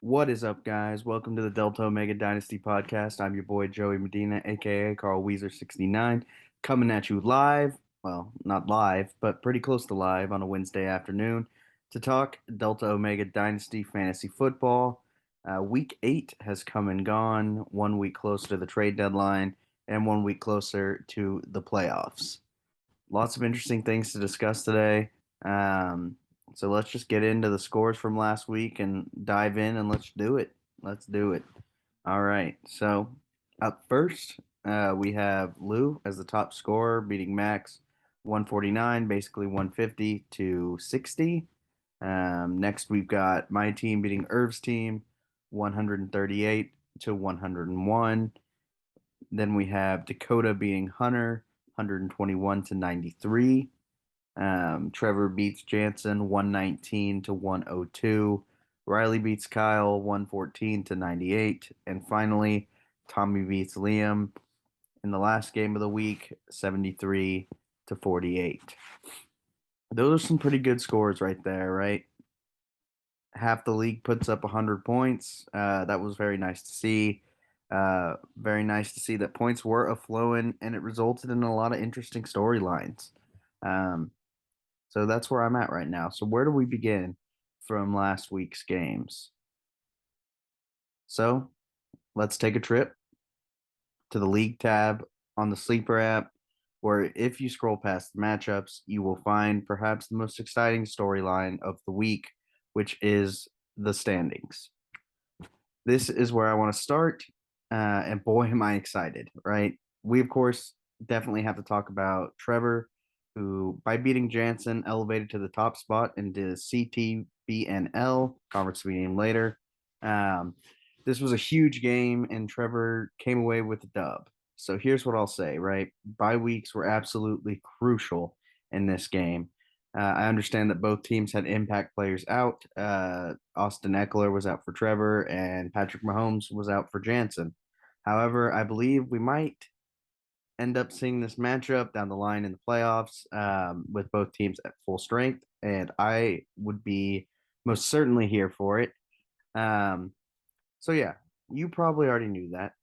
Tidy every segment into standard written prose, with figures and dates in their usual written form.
What is up, guys? Welcome to the Delta Omega Dynasty podcast. I'm your boy Joey Medina, aka Carl Weezer69, coming at you live. Well, not live, but pretty close to live on a Wednesday afternoon to talk Delta Omega Dynasty fantasy football. Week 8 has come and gone, 1 week closer to the trade deadline, and 1 week closer to the playoffs. Lots of interesting things to discuss today. So let's just get into the scores from last week and dive in and let's do it. Let's do it. All right. So up first, we have Lou as the top scorer, beating Max 149, basically 150 to 60. Next, we've got my team beating Irv's team 138 to 101. Then we have Dakota beating Hunter 121 to 93. Trevor beats Jansen 119 to 102. Riley beats Kyle 114 to 98. And finally, Tommy beats Liam in the last game of the week 73 to 48. Those are some pretty good scores right there, right? Half the league puts up 100 points. That was very nice to see. Very nice to see that points were a flowing, and it resulted in a lot of interesting storylines. Um, so that's where I'm at right now. So where do we begin from last week's games? So let's take a trip to the league tab on the Sleeper app, where if you scroll past the matchups, you will find perhaps the most exciting storyline of the week, which is the standings. This is where I want to start. And boy, am I excited, right? We, of course, definitely have to talk about Trevor, who, by beating Jansen, elevated to the top spot into CTBNL, conference to be named later. Um, this was a huge game, and Trevor came away with the dub. So here's what I'll say, right? Bye weeks were absolutely crucial in this game. I understand that both teams had impact players out. Austin Eckler was out for Trevor, and Patrick Mahomes was out for Jansen. However, I believe we might end up seeing this matchup down the line in the playoffs with both teams at full strength, and I would be most certainly here for it. Um, so, yeah, you probably already knew that.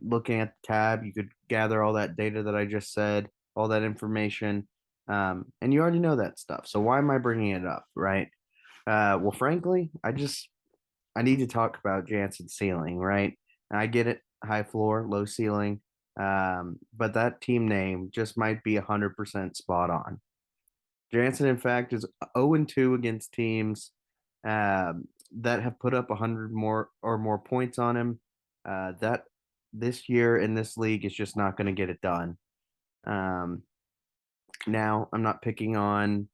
Looking at the tab, you could gather all that data that I just said, all that information, and you already know that stuff. So, why am I bringing it up, right? Well, frankly, I need to talk about Jansen's ceiling, right? And I get it, high floor, low ceiling, but that team name just might be 100% spot on. Jansen, in fact, is 0-2 against teams that have put up 100 more points on him. That this year in this league is just not going to get it done. Um, Now, I'm not picking on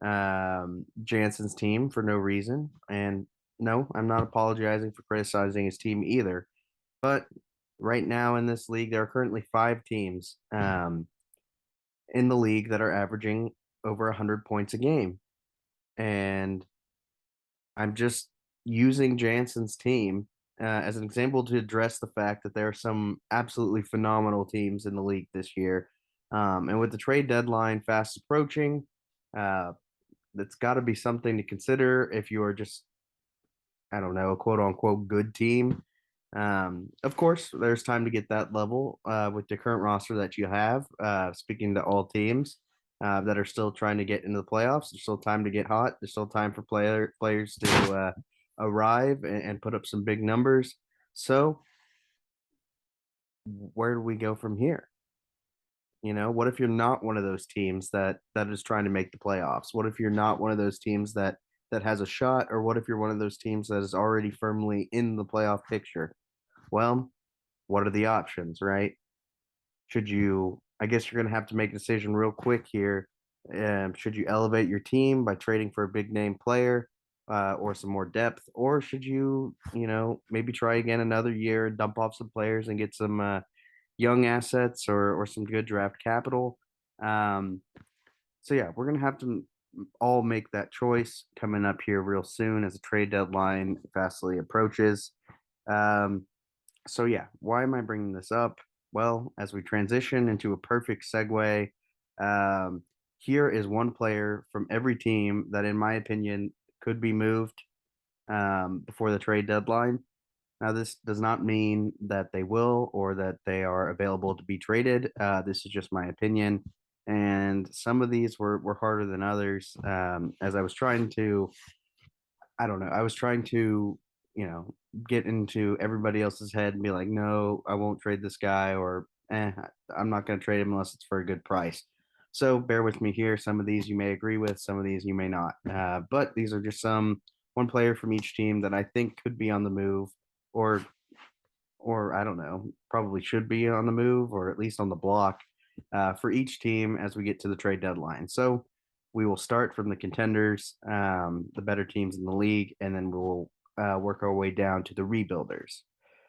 Jansen's team for no reason. And no, I'm not apologizing for criticizing his team either. But right now in this league, there are currently 5 teams in the league that are averaging over 100 points a game. And I'm just using Jansen's team as an example to address the fact that there are some absolutely phenomenal teams in the league this year. And with the trade deadline fast approaching, uh, that's got to be something to consider if you are just, I don't know, a quote unquote good team. Of course, there's time to get that level with the current roster that you have. Speaking to all teams that are still trying to get into the playoffs, there's still time to get hot. There's still time for players to arrive and put up some big numbers. So, where do we go from here? What if you're not one of those teams that is trying to make the playoffs? What if you're not one of those teams that has a shot, or what if you're one of those teams that is already firmly in the playoff picture? Well, what are the options, right? I guess you're going to have to make a decision real quick here. Should you elevate your team by trading for a big name player or some more depth? Or should maybe try again another year, dump off some players and get some young assets or some good draft capital? Um, so, yeah, we're going to have to all make that choice coming up here real soon as the trade deadline fastly approaches. Um, so yeah, why am I bringing this up? Well, as we transition into a perfect segue, um, here is one player from every team that, in my opinion, could be moved. before the trade deadline. Now, this does not mean that they will or that they are available to be traded. This is just my opinion. And some of these were harder than others. As I was trying to, I don't know, I was trying to, get into everybody else's head and be like, no, I won't trade this guy, or I'm not going to trade him unless it's for a good price. So bear with me here. Some of these you may agree with, some of these you may not. But these are just one player from each team that I think could be on the move, or I don't know, probably should be on the move or at least on the block for each team as we get to the trade deadline. So we will start from the contenders, the better teams in the league, and then we'll work our way down to the rebuilders.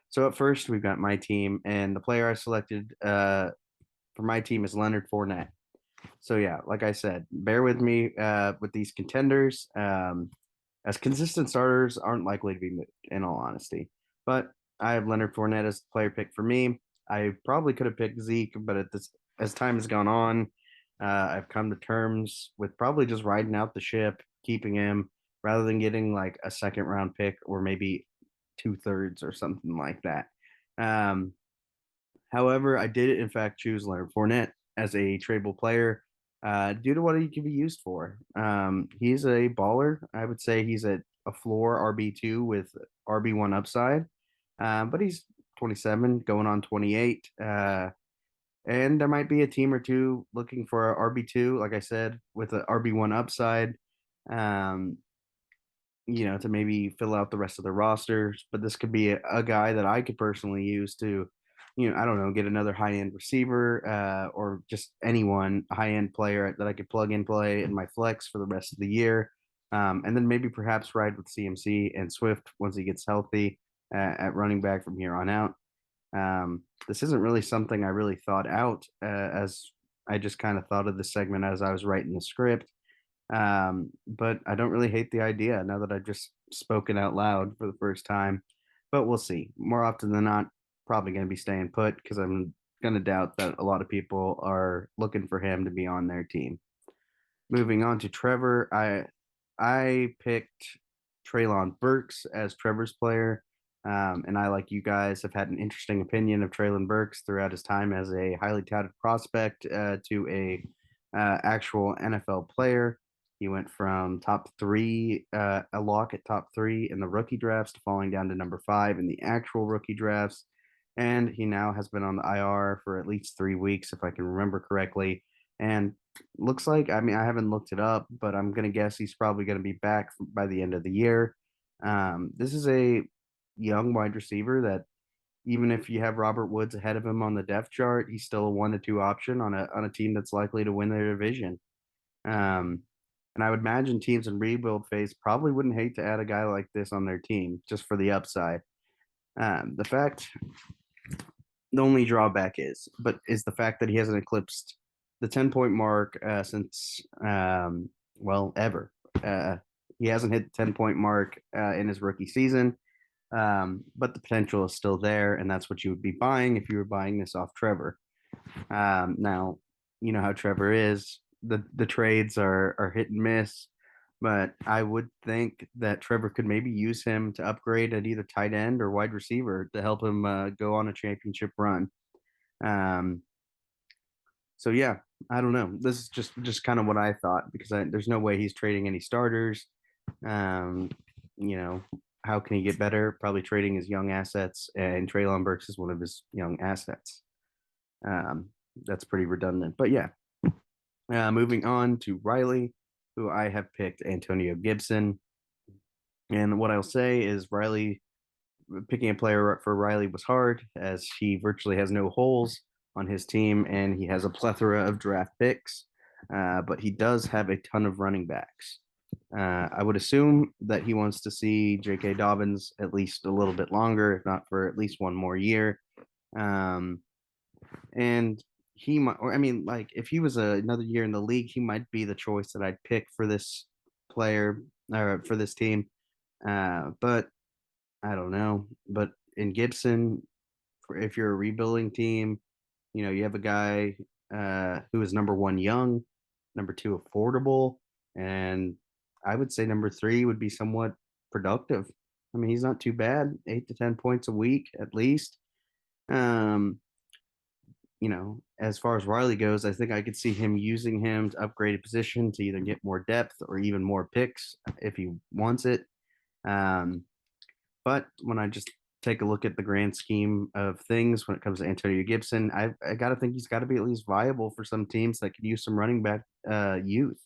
So at first, we've got my team, and the player I selected for my team is Leonard Fournette. So yeah, like I said, bear with me with these contenders, as consistent starters aren't likely to be moved, in all honesty. But I have Leonard Fournette as the player pick for me. I probably could have picked Zeke, but as time has gone on, I've come to terms with probably just riding out the ship, keeping him rather than getting like a second round pick or maybe 2/3 or something like that. Um, However, I did in fact choose Leonard Fournette as a tradable player due to what he can be used for. He's a baller. I would say he's a floor RB2 with RB1 upside, but he's 27, going on 28. And there might be a team or two looking for a RB2, like I said, with an RB1 upside. Um, to maybe fill out the rest of the rosters. But this could be a guy that I could personally use to, I don't know, get another high end receiver or just anyone, a high end player that I could plug and play in my flex for the rest of the year. And then maybe perhaps ride with CMC and Swift once he gets healthy at running back from here on out. This isn't really something I really thought out as I just kind of thought of this segment as I was writing the script. But I don't really hate the idea now that I've just spoken out loud for the first time. But we'll see. More often than not, probably going to be staying put because I'm going to doubt that a lot of people are looking for him to be on their team. Moving on to Trevor, I picked Traylon Burks as Trevor's player. And I, like you guys, have had an interesting opinion of Traylon Burks throughout his time as a highly touted prospect to a actual NFL player. He went from top three, a lock at top three in the rookie drafts, to falling down to number 5 in the actual rookie drafts. And he now has been on the IR for at least 3 weeks, if I can remember correctly. And looks like, I mean, I haven't looked it up, but I'm going to guess he's probably going to be back by the end of the year. This is a young wide receiver that, even if you have Robert Woods ahead of him on the depth chart, he's still a 1 to 2 option on a team that's likely to win their division. Um, and I would imagine teams in rebuild phase probably wouldn't hate to add a guy like this on their team just for the upside. The fact, the only drawback is the fact that he hasn't eclipsed the 10-point mark since, ever. He hasn't hit the 10-point mark in his rookie season, but the potential is still there, and that's what you would be buying if you were buying this off Trevor. Now, you know how Trevor is. The trades are hit and miss, but I would think that Trevor could maybe use him to upgrade at either tight end or wide receiver to help him go on a championship run. Um, so yeah, I don't know. This is just kind of what I thought because there's no way he's trading any starters. Um, you know, how can he get better? Probably trading his young assets, and Traylon Burks is one of his young assets. That's pretty redundant, but yeah. Moving on to Riley, who I have picked Antonio Gibson. And what I'll say is Riley, picking a player for Riley was hard as he virtually has no holes on his team and he has a plethora of draft picks, but he does have a ton of running backs. I would assume that he wants to see J.K. Dobbins at least a little bit longer, if not for at least one more year. Um, and he might, or I mean, like if he was another year in the league, he might be the choice that I'd pick for this player or for this team. But I don't know. But in Gibson, if you're a rebuilding team, you have a guy who is number 1 young, number 2 affordable, and I would say number 3 would be somewhat productive. I mean, he's not too bad, 8 to 10 points a week at least. Um, as far as Riley goes, I think I could see him using him to upgrade a position to either get more depth or even more picks if he wants it. Um, but when I just take a look at the grand scheme of things when it comes to Antonio Gibson, I got to think he's got to be at least viable for some teams that could use some running back youth.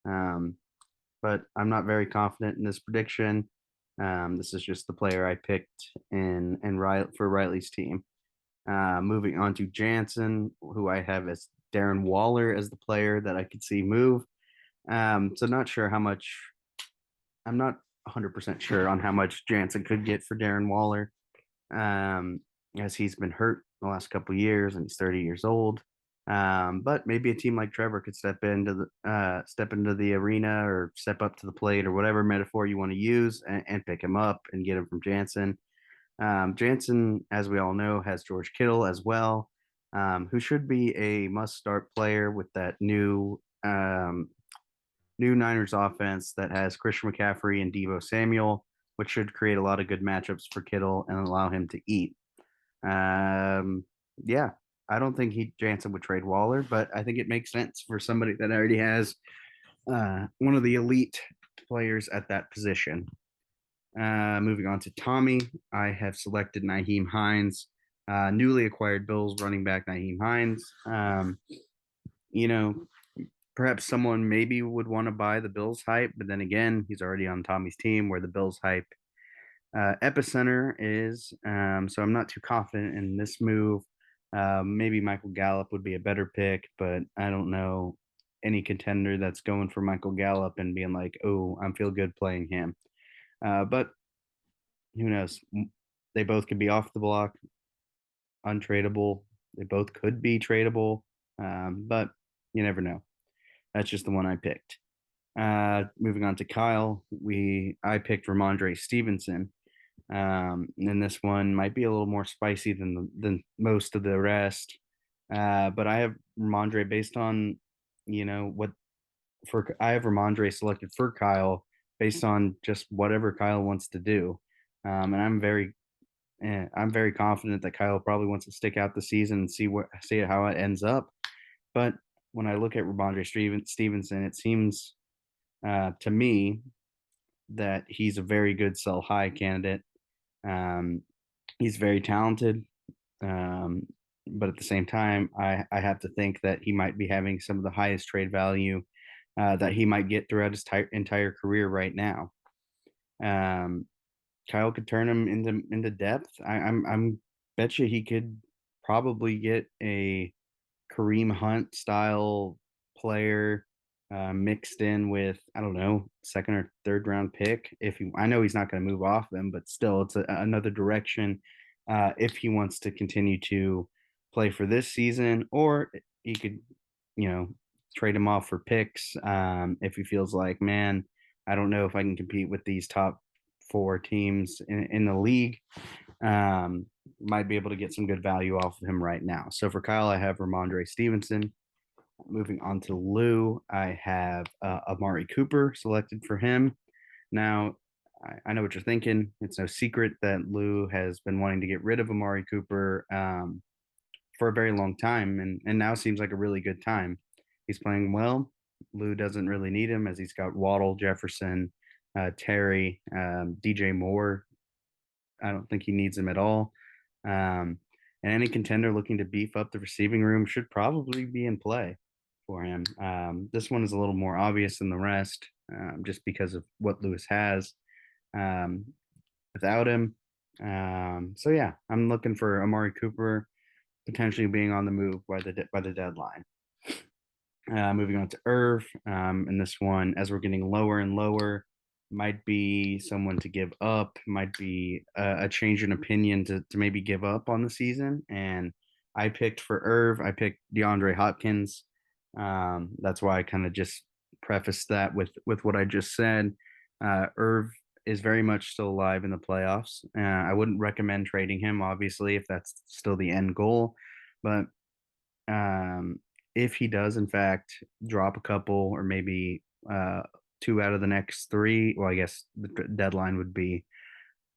Um, but I'm not very confident in this prediction. This is just the player I picked for Riley's team. Moving on to Jansen, who I have as Darren Waller as the player that I could see move. So not sure how much. I'm not 100% sure on how much Jansen could get for Darren Waller, um, as he's been hurt the last couple of years and he's 30 years old. But maybe a team like Trevor could step into the arena or step up to the plate or whatever metaphor you want to use and pick him up and get him from Jansen. Jansen, as we all know, has George Kittle as well, who should be a must-start player with that new Niners offense that has Christian McCaffrey and Deebo Samuel, which should create a lot of good matchups for Kittle and allow him to eat. Yeah, I don't think Jansen would trade Waller, but I think it makes sense for somebody that already has one of the elite players at that position. Moving on to Tommy, I have selected Nyheim Hines, newly acquired Bills running back Nyheim Hines. You know, perhaps someone maybe would want to buy the Bills hype, but then again, he's already on Tommy's team where the Bills hype epicenter is. So I'm not too confident in this move. Maybe Michael Gallup would be a better pick, but I don't know any contender that's going for Michael Gallup and being like, oh, I feel good playing him. But who knows? They both could be off the block, untradeable. They both could be tradable, but you never know. That's just the one I picked. Moving on to Kyle, I picked Ramondre Stevenson. And this one might be a little more spicy than most of the rest. But I have Ramondre based on, what I have Ramondre selected for Kyle based on just whatever Kyle wants to do. And I'm very confident that Kyle probably wants to stick out the season and see how it ends up. But when I look at Ramondre Stevenson, it seems to me that he's a very good sell high candidate. Um, he's very talented, um, but at the same time, I have to think that he might be having some of the highest trade value that he might get throughout his entire career right now. Um, Kyle could turn him into depth. I'm bet you he could probably get a Kareem Hunt style player mixed in with, I don't know, second or third round pick. I know he's not going to move off them, but still, it's another direction if he wants to continue to play for this season, or he could, you know, trade him off for picks if he feels like, man, I don't know if I can compete with these top four teams in the league. Might be able to get some good value off of him right now. So for Kyle, I have Ramondre Stevenson. Moving on to Lou, I have Amari Cooper selected for him. Now, I know what you're thinking. It's no secret that Lou has been wanting to get rid of Amari Cooper for a very long time, and now seems like a really good time. He's playing well. Lou doesn't really need him as he's got Waddle, Jefferson, Terry, DJ Moore. I don't think he needs him at all. Um, and any contender looking to beef up the receiving room should probably be in play for him. This one is a little more obvious than the rest, just because of what Lewis has um, without him. So yeah, I'm looking for Amari Cooper potentially being on the move by the deadline. Moving on to Irv, and this one, as we're getting lower and lower, might be someone to give up, might be a change in opinion to maybe give up on the season. And I picked for Irv, I picked DeAndre Hopkins. That's why I kind of just prefaced that with what I just said. Irv is very much still alive in the playoffs. I wouldn't recommend trading him, obviously, if that's still the end goal. But um, if he does, in fact, drop a couple or maybe two out of the next three. Well, I guess the deadline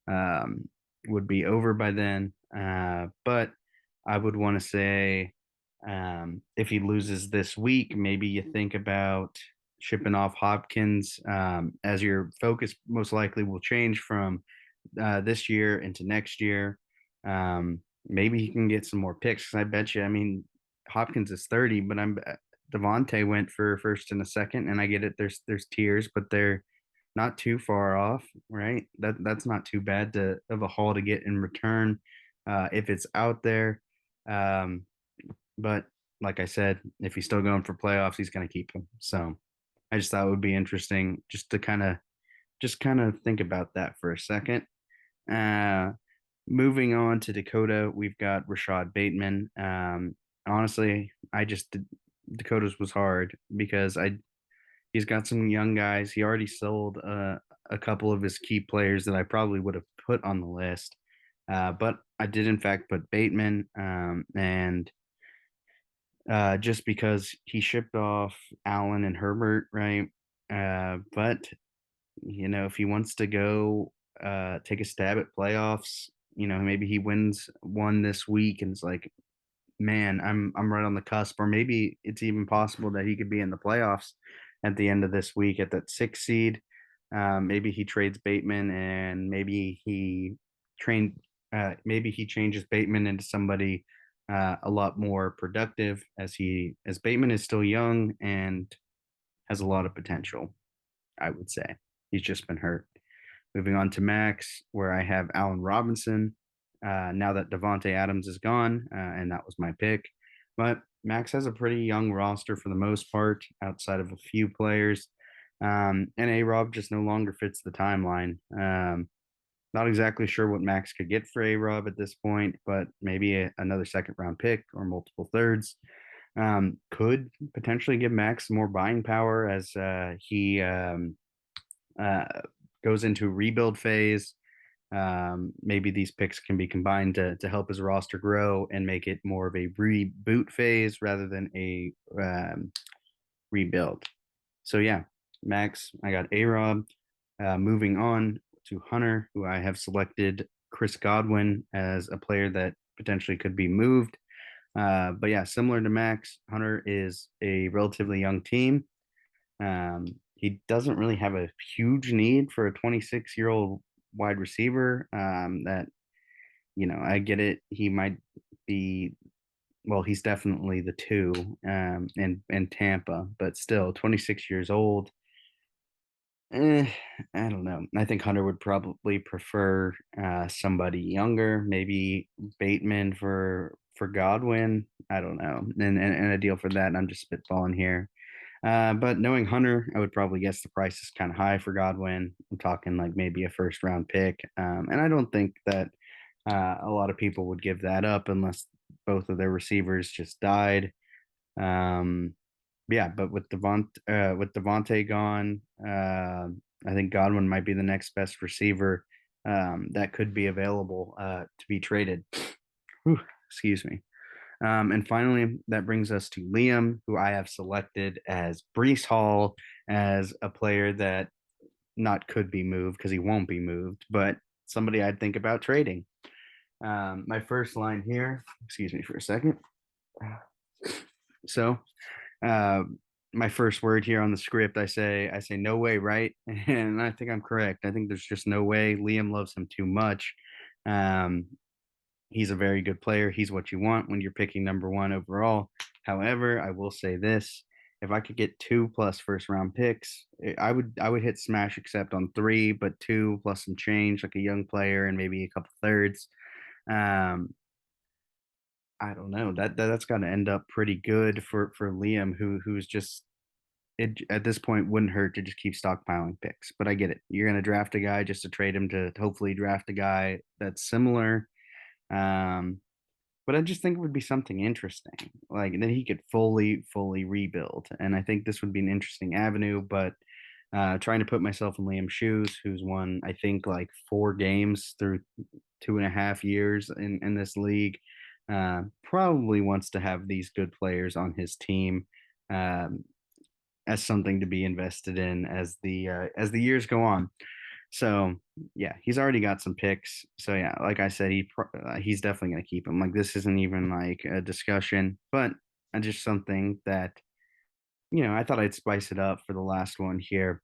um, would be over by then. But I would want to say if he loses this week, maybe you think about shipping off Hopkins as your focus most likely will change from this year into next year. Maybe he can get some more picks. I bet you. I mean, Hopkins is 30, but Devontae went for first and a second, and I get it. There's tiers, but they're not too far off, right? That's not too bad of a haul to get in return if it's out there. Um, but like I said, if he's still going for playoffs, he's going to keep him. So I just thought it would be interesting just to kind of think about that for a second. Uh, Moving on to Dakota, we've got Rashad Bateman. Honestly, Dakota's was hard because he's got some young guys. He already sold a couple of his key players that I probably would have put on the list. But I did in fact put Bateman, and just because he shipped off Allen and Herbert, right? But if he wants to go take a stab at playoffs, maybe he wins one this week and it's like, man, I'm right on the cusp, or maybe it's even possible that he could be in the playoffs at the end of this week at that 6 seed. Maybe he trades Bateman, and train maybe he changes Bateman into somebody a lot more productive, as Bateman is still young and has a lot of potential. I would say he's just been hurt. Moving on to Max, where I have Allen Robinson. Now that Devonte Adams is gone, and that was my pick, but Max has a pretty young roster for the most part, outside of a few players. And A Rob just no longer fits the timeline. Not exactly sure what Max could get for A Rob at this point, but maybe another second round pick or multiple thirds could potentially give Max more buying power as he uh, goes into rebuild phase. Maybe these picks can be combined to help his roster grow and make it more of a reboot phase rather than a rebuild. So yeah, Max, I got A Rob. Moving on to Hunter, who I have selected Chris Godwin as a player that potentially could be moved. But yeah, similar to Max, Hunter is a relatively young team. He doesn't really have a huge need for a 26-year-old wide receiver. I get it. He might be, well, he's definitely the two in Tampa, but still 26 years old. Eh, I don't know. I think Hunter would probably prefer somebody younger, maybe Bateman for Godwin. I don't know, and a deal for that. And I'm just spitballing here. But knowing Hunter, I would probably guess the price is kind of high for Godwin. I'm talking like maybe a first round pick. And I don't think that a lot of people would give that up unless both of their receivers just died. Um, yeah, but with Devontae gone, I think Godwin might be the next best receiver that could be available to be traded. Whew, excuse me. And finally, that brings us to Liam, who I have selected as Brees Hall, as a player that not could be moved because he won't be moved, but somebody I'd think about trading. My first line here, excuse me for a second. So, uh, my first word here on the script, I say no way, right? And I think I'm correct. I think there's just no way. Liam loves him too much. Um, he's a very good player. He's what you want when you're picking number one overall. However, I will say this: if I could get two plus first round picks, I would hit smash accept on three, but two plus some change, like a young player and maybe a couple thirds. Um, I don't know. That's got to end up pretty good for Liam, who's just it at this point wouldn't hurt to just keep stockpiling picks. But I get it. You're going to draft a guy just to trade him to hopefully draft a guy that's similar. Um, but I just think it would be something interesting, like that he could fully rebuild. And I think this would be an interesting avenue. But trying to put myself in Liam's shoes, who's won, I think, like 4 games through 2.5 years in this league, probably wants to have these good players on his team. Um, as something to be invested in as the years go on. So yeah, he's already got some picks. So yeah, like I said, he's definitely going to keep him. Like this isn't even like a discussion, but just something that I thought I'd spice it up for the last one here.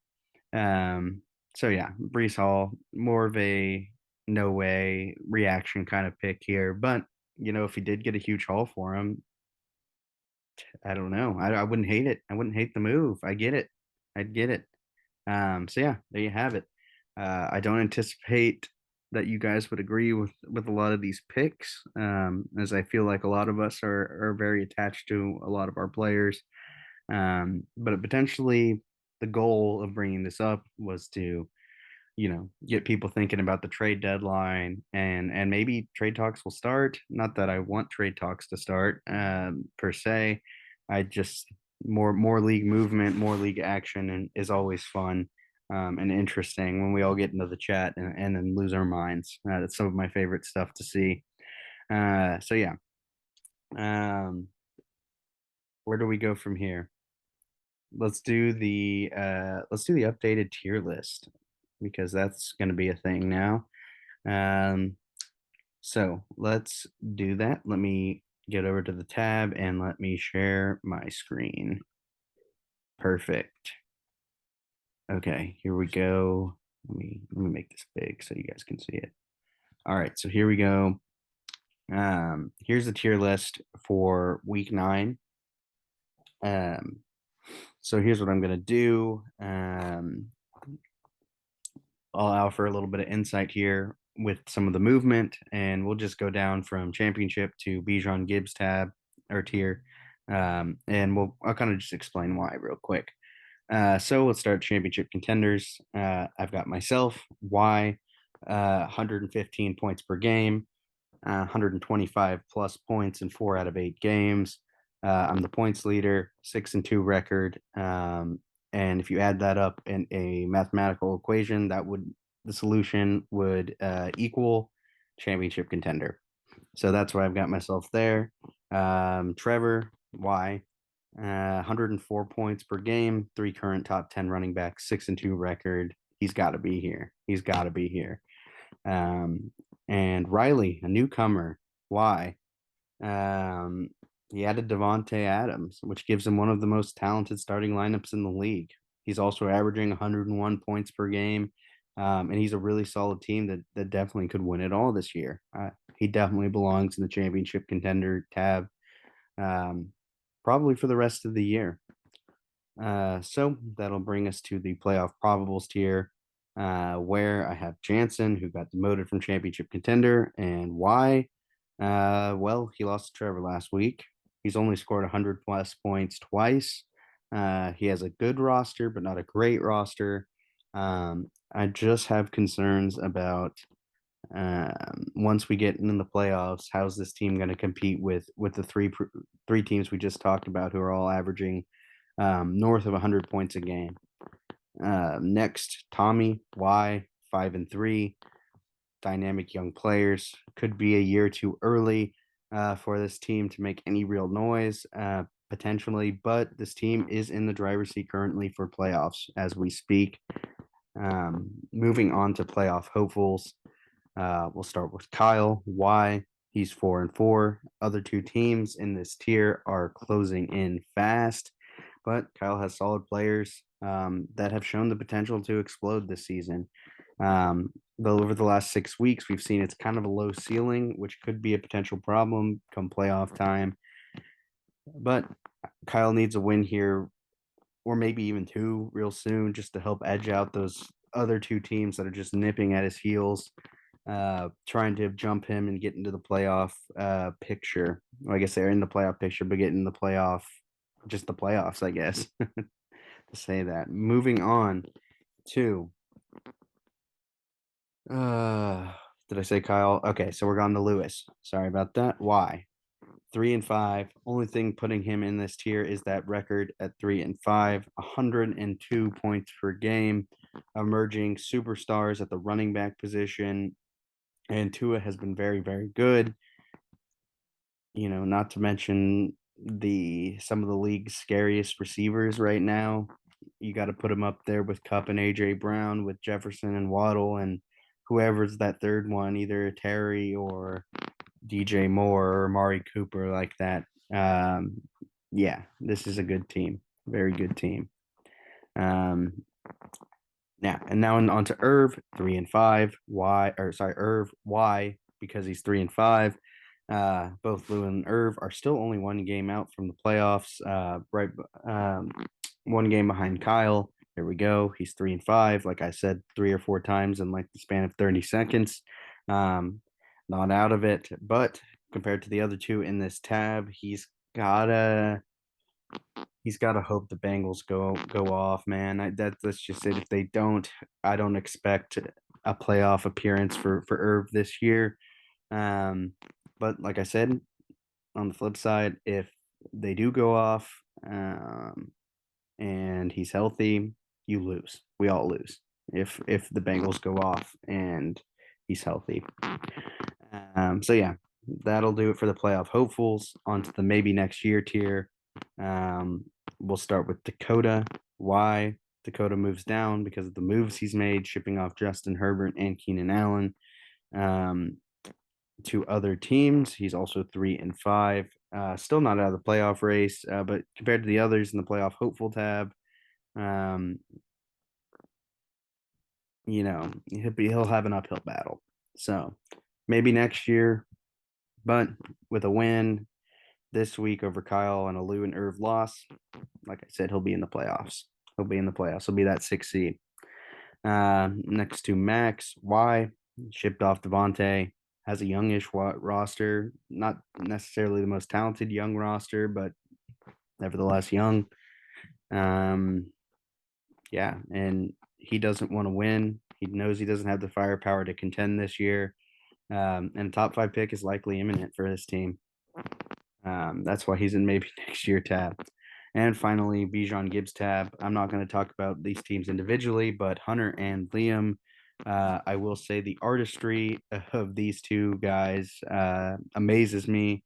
Um, so yeah, Brees Hall, more of a no way reaction kind of pick here, but if he did get a huge haul for him, I don't know. I wouldn't hate it. I wouldn't hate the move. I get it. I'd get it. So yeah, there you have it. I don't anticipate that you guys would agree with a lot of these picks, as I feel like a lot of us are very attached to a lot of our players. But potentially the goal of bringing this up was to get people thinking about the trade deadline, and maybe trade talks will start. Not that I want trade talks to start, per se. I just more league movement, more league action, and is always fun, and interesting when we all get into the chat and then lose our minds. That's some of my favorite stuff to see. So yeah, um, where do we go from here? Let's do the updated tier list, because that's going to be a thing now. Um, so let's do that. Let me get over to the tab and let me share my screen. Perfect. Okay, here we go. Let me make this big so you guys can see it. All right, so here we go. Here's the tier list for week 9. So here's what I'm gonna do. I'll offer a little bit of insight here with some of the movement, and we'll just go down from championship to Bijan Gibbs tab or tier, and I'll kind of just explain why real quick. So let's start championship contenders. I've got myself, Y, 115 points per game, 125 plus points in 4 out of 8 games. I'm the points leader, 6-2 record. And if you add that up in a mathematical equation, the solution would equal championship contender. So that's why I've got myself there. Trevor, Y, 104 points per game, 3 current top 10 running backs, 6-2 record. He's got to be here. He's got to be here. And Riley, a newcomer. Y, he added Devontae Adams, which gives him one of the most talented starting lineups in the league. He's also averaging 101 points per game, and he's a really solid team that definitely could win it all this year. He definitely belongs in the championship contender tab, probably for the rest of the year. So that'll bring us to the playoff probables tier, where I have Jansen, who got demoted from championship contender, and why? Well, he lost to Trevor last week. He's only scored 100 plus points twice. He has a good roster, but not a great roster. I just have concerns about, once we get in the playoffs, how's this team going to compete with the three teams we just talked about, who are all averaging north of 100 points a game. Next, Tommy, Y, 5-3. Dynamic young players. Could be a year too early for this team to make any real noise, potentially, but this team is in the driver's seat currently for playoffs as we speak. Moving on to playoff hopefuls, we'll start with Kyle. Y, he's 4-4. Other 2 teams in this tier are closing in fast, but Kyle has solid players that have shown the potential to explode this season. Though over the last 6 weeks, we've seen it's kind of a low ceiling, which could be a potential problem come playoff time. But Kyle needs a win here, or maybe even 2 real soon, just to help edge out those other 2 teams that are just nipping at his heels, trying to jump him and get into the playoff picture. Well, I guess they're in the playoff picture, but getting the playoffs, I guess, to say that. Moving on to did I say Kyle? Okay, so we're going to Lewis. Sorry about that. Why? 3-5. Only thing putting him in this tier is that record at 3-5, 102 points per game, emerging superstars at the running back position, and Tua has been very, very good. Not to mention the some of the league's scariest receivers right now. You got to put them up there with Cup and AJ Brown, with Jefferson and Waddle, and whoever's that third one, either Terry or DJ Moore or Mari Cooper, like that. Um, yeah, this is a good team, very good team. Um, now on to Irv, 3-5. Why? Or sorry, Irv. Why? Because he's 3-5. Both Lou and Irv are still only one game out from the playoffs. Right, one game behind Kyle. There we go. He's 3-5. Like I said, 3 or 4 times in like the span of 30 seconds. Um, not out of it, but compared to the other two in this tab, gotta he's got to hope the Bengals go off, man. That's just it. If they don't, I don't expect a playoff appearance for Irv this year. Um, but like I said, on the flip side, if they do go off, and he's healthy, you lose. We all lose if the Bengals go off and he's healthy. So yeah, that'll do it for the playoff hopefuls. On to the maybe next year tier. Um, we'll start with Dakota. Why Dakota moves down? Because of the moves he's made, shipping off Justin Herbert and Keenan Allen um, to other teams. He's also 3-5. Still not out of the playoff race, but compared to the others in the playoff hopeful tab, um, he'll have an uphill battle. So maybe next year, but with a win this week over Kyle and a Lou and Irv loss, like I said, he'll be in the playoffs. He'll be in the playoffs. He'll be that 6th seed. Next to Max, Y shipped off Devontae, has a youngish roster, not necessarily the most talented young roster, but nevertheless young. Yeah, and he doesn't want to win. He knows he doesn't have the firepower to contend this year. And a top 5 pick is likely imminent for this team. That's why he's in maybe next year tab. And finally, Bijan Gibbs tab. I'm not going to talk about these teams individually, but Hunter and Liam, I will say the artistry of these two guys amazes me.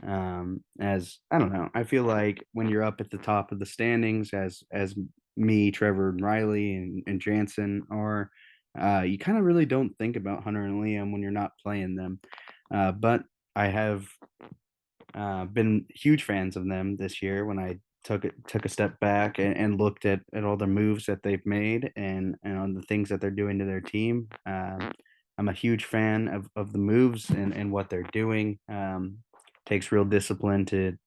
As I don't know, I feel like when you're up at the top of the standings, as me, Trevor, and Riley, and Jansen are, you kind of really don't think about Hunter and Liam when you're not playing them. But I have been huge fans of them this year when I took a step back and looked at all the moves that they've made and on the things that they're doing to their team. I'm a huge fan of the moves and what they're doing. Takes real discipline to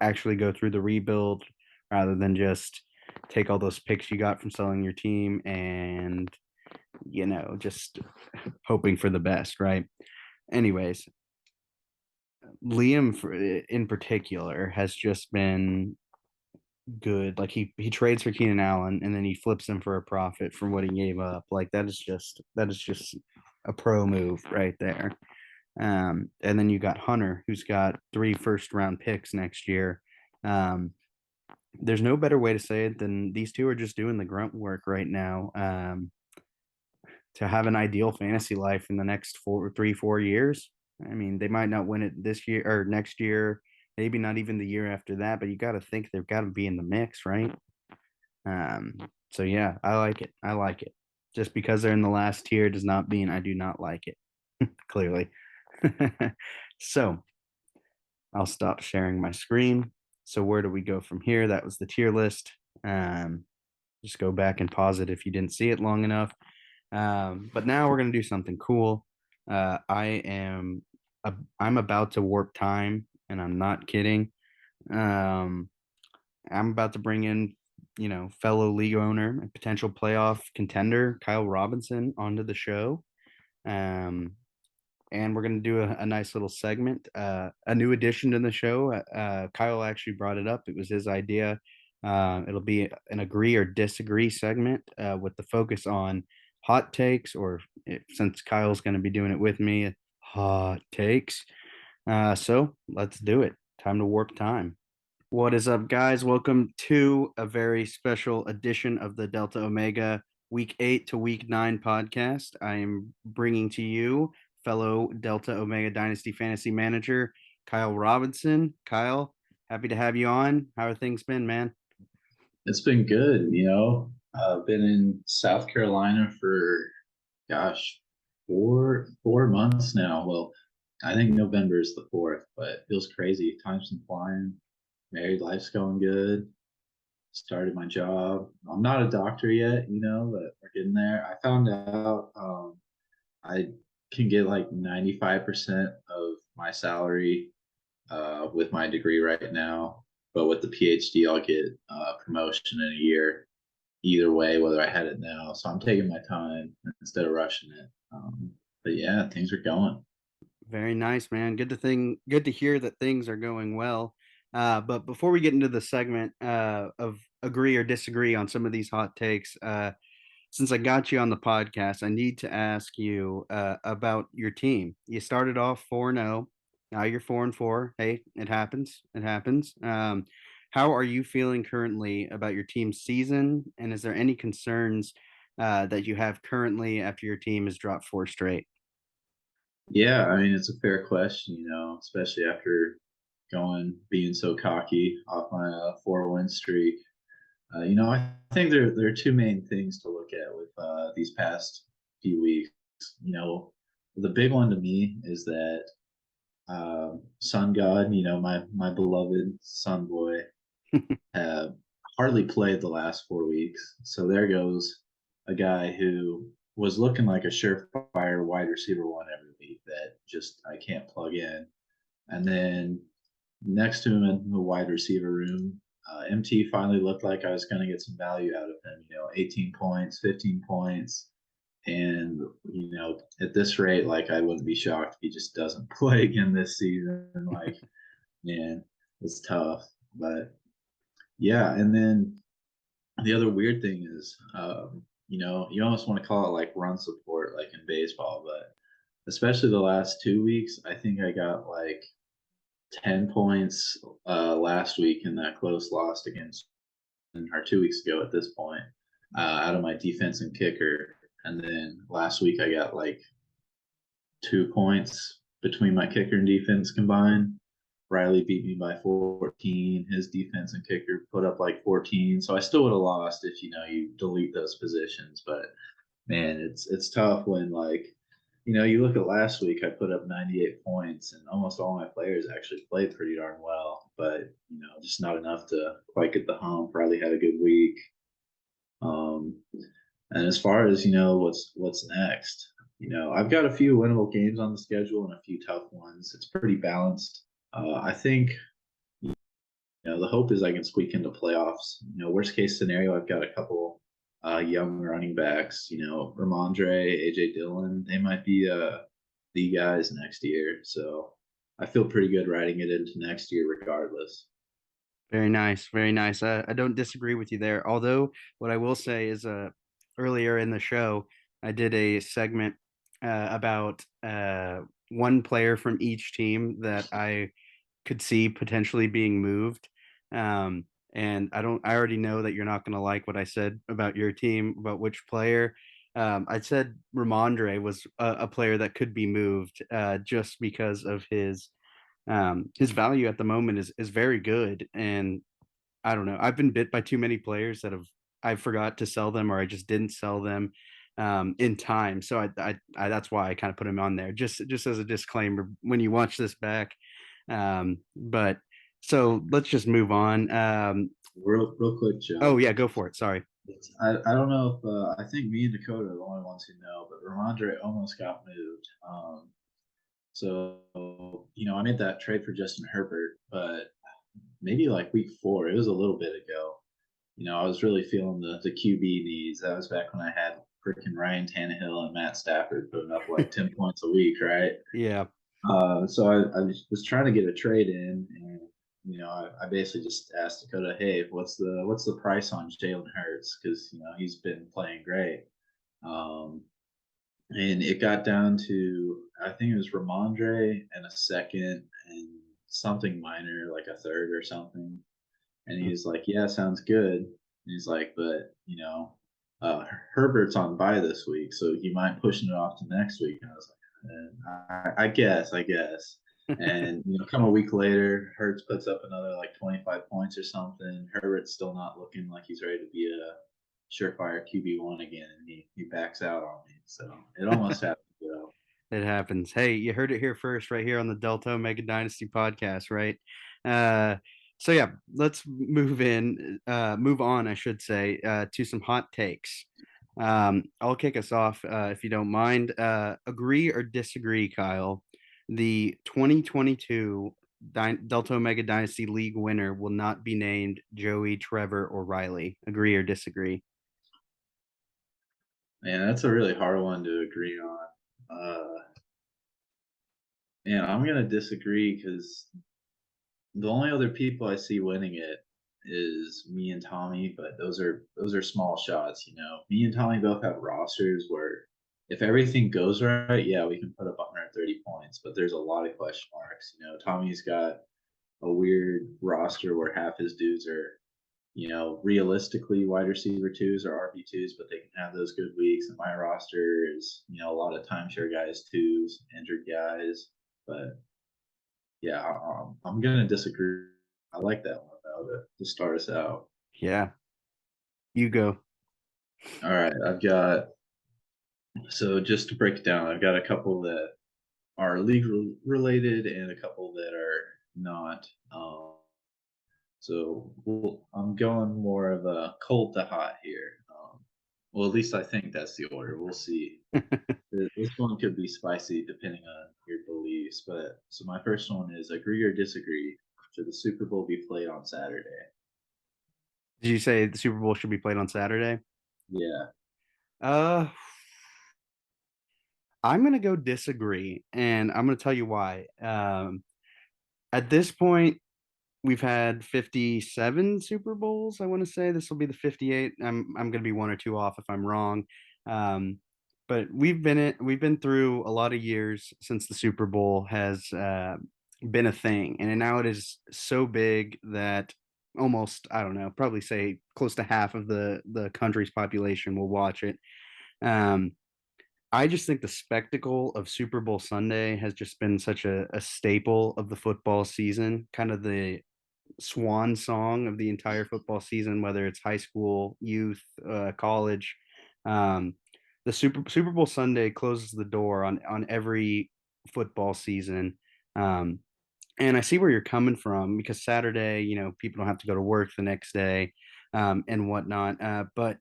actually go through the rebuild rather than just take all those picks you got from selling your team and just hoping for the best, right? Anyways, Liam in particular has just been good. Like he trades for Keenan Allen and then he flips him for a profit from what he gave up. Like that is just a pro move right there. And then you got Hunter, who's got 3 first-round picks next year. Um, there's no better way to say it than these two are just doing the grunt work right now. To have an ideal fantasy life in the next 4 years. I mean, they might not win it this year or next year, maybe not even the year after that, but you got to think they've got to be in the mix, right? So yeah, I like it. I like it. Just because they're in the last tier does not mean I do not like it. Clearly. So I'll stop sharing my screen. So where do we go from here? That was the tier list. Just go back and pause it if you didn't see it long enough. But now we're gonna do something cool. I am I'm about to warp time, and I'm not kidding. Um, I'm about to bring in, fellow league owner and potential playoff contender Kyle Robinson onto the show. Um, and we're going to do a nice little segment, a new addition to the show. Kyle actually brought it up. It was his idea. It'll be an agree or disagree segment with the focus on hot takes, or since Kyle's going to be doing it with me, hot takes. So let's do it. Time to warp time. What is up, guys? Welcome to a very special edition of the Delta Omega Week 8 to Week 9 podcast. I am bringing to you fellow Delta Omega Dynasty Fantasy Manager Kyle Robinson. Kyle, Happy to have you on. How are things been, man? It's been good, you know. I've been in South Carolina for gosh, four months now. Well, I think November is the fourth, but it feels crazy. Time's been flying. Married life's going good. Started my job. I'm not a doctor yet, but we're getting there. I found out I can get like 95% of my salary with my degree right now, but with the PhD, I'll get promotion in a year either way, whether I had it now. So I'm taking my time instead of rushing it. But yeah, things are going. Very nice, man. Good to hear that things are going well. But before we get into the segment of agree or disagree on some of these hot takes, since I got you on the podcast, I need to ask you about your team. You started off 4-0. Now you're 4-4. Hey, it happens. It happens. How are you feeling currently about your team's season? And is there any concerns that you have currently after your team has dropped four straight? Yeah, I mean it's a fair question, especially after being so cocky off my 4-win streak. I think there are two main things to look at with these past few weeks. The big one to me is that Sun God, my beloved Sun Boy, have hardly played the last 4 weeks. So there goes a guy who was looking like a surefire wide receiver one every week that just I can't plug in. And then next to him in the wide receiver room, MT finally looked like I was going to get some value out of him. 18 points, 15 points. And, at this rate, like I wouldn't be shocked if he just doesn't play again this season. Like, man, it's tough. But yeah, and then the other weird thing is, you almost want to call it like run support, like in baseball, but especially the last 2 weeks, I think I got like 10 points last week in that close loss against, or 2 weeks ago at this point, out of my defense and kicker. And then last week I got like 2 points between my kicker and defense combined. Riley beat me by 14. His defense and kicker put up like 14. So I still would have lost if you delete those positions. But man, it's tough when you look at last week. I put up 98 points, and almost all my players actually played pretty darn well. But just not enough to quite get the hump. Riley had a good week. Um, and as far as what's next, I've got a few winnable games on the schedule and a few tough ones. It's pretty balanced. I think the hope is I can squeak into playoffs. Worst case scenario, I've got a couple young running backs. Ramondre, AJ Dillon. They might be the guys next year. So I feel pretty good riding it into next year, regardless. Very nice, very nice. I don't disagree with you there. Although, what I will say is, earlier in the show, I did a segment about one player from each team that I could see potentially being moved. Um, and I already know that you're not going to like what I said about your team, about which player. I said Ramondre was a player that could be moved just because of his value at the moment is very good. And I don't know. I've been bit by too many players that I forgot to sell them or I just didn't sell them in time. So I that's why I kind of put him on there just as a disclaimer when you watch this back. But so let's just move on. Real quick, Oh Joe. yeah, go for it. Sorry. I don't know if I think me and Dakota are the only ones who know, but Ramondre almost got moved. So I made that trade for Justin Herbert, but maybe like week four. It was a little bit ago. I was really feeling the QB needs. That was back when I had freaking Ryan Tannehill and Matt Stafford putting up like 10 points a week, right? Yeah. So I was trying to get a trade in, and I basically just asked Dakota, "Hey, what's the price on Jalen Hurts? Because he's been playing great." Um, and it got down to I think it was Ramondre and a second and something minor, like a third or something. And he's like, "Yeah, sounds good." And he's like, "But Herbert's on bye this week, so you mind pushing it off to next week?" And I was like, I guess." And come a week later, Hurts puts up another like 25 points or something. Herbert's still not looking like he's ready to be a surefire QB1 again, and he backs out on me. So it almost happened. It happens. Hey, you heard it here first, right here on the Delta Omega Dynasty podcast, right? Uh, so yeah, let's move on, I should say, to some hot takes. I'll kick us off, if you don't mind. Agree or disagree, Kyle? The 2022 Delta Omega Dynasty League winner will not be named Joey, Trevor, or Riley. Agree or disagree? Man, that's a really hard one to agree on. Uh, I'm gonna disagree because the only other people I see winning it is me and Tommy, but those are small shots. Me and Tommy both have rosters where if everything goes right, yeah, we can put up 130 points, but there's a lot of question marks. Tommy's got a weird roster where half his dudes are, realistically wide receiver twos or RB2s, but they can have those good weeks. And my roster is, a lot of timeshare guys, twos, injured guys. But yeah, I'm going to disagree. I like that one, though, to start us out. Yeah, you go. All right. So just to break it down, I've got a couple that are league related and a couple that are not. So I'm going more of a cold to hot here. Well, at least I think that's the order. We'll see. This one could be spicy depending on your beliefs. But so my first one is agree or disagree. Should the Super Bowl be played on Saturday? Did you say the Super Bowl should be played on Saturday? Yeah. Uh, I'm gonna go disagree, and I'm gonna tell you why. At this point, we've had 57 Super Bowls. I want to say this will be the 58. I'm gonna be one or two off if I'm wrong. Um, but we've been through a lot of years since the Super Bowl has been a thing, and now it is so big that almost, I don't know, probably say close to half of the country's population will watch it. Um, I just think the spectacle of Super Bowl Sunday has just been such a staple of the football season, kind of the swan song of the entire football season, whether it's high school, youth, college. Um, the Super Bowl Sunday closes the door on every football season. Um, and I see where you're coming from because Saturday, people don't have to go to work the next day, and whatnot. But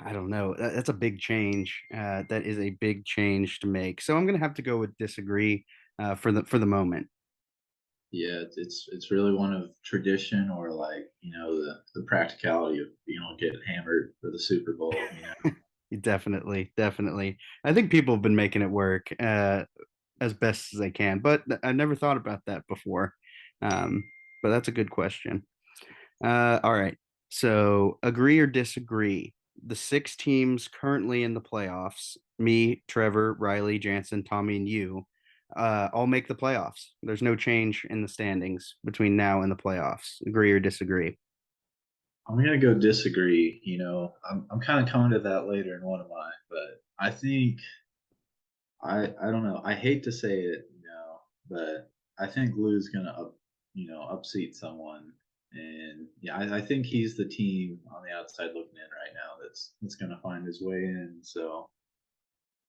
I don't know. That's a big change. That is a big change to make. So I'm gonna have to go with disagree for the moment. Yeah, it's really one of tradition or like, the practicality of getting hammered for the Super Bowl, Definitely, definitely. I think people have been making it work as best as they can, but I never thought about that before. Um, but that's a good question. All right. So, agree or disagree? The six teams currently in the playoffs, me, Trevor, Riley, Jansen, Tommy, and you, all make the playoffs. There's no change in the standings between now and the playoffs. Agree or disagree? I'm gonna go disagree. I'm kind of coming to that later in one of mine, but I think I don't know. I hate to say it, but I think Lou's gonna upseat someone, and yeah, I think he's the team on the outside looking in right now that's gonna find his way in. So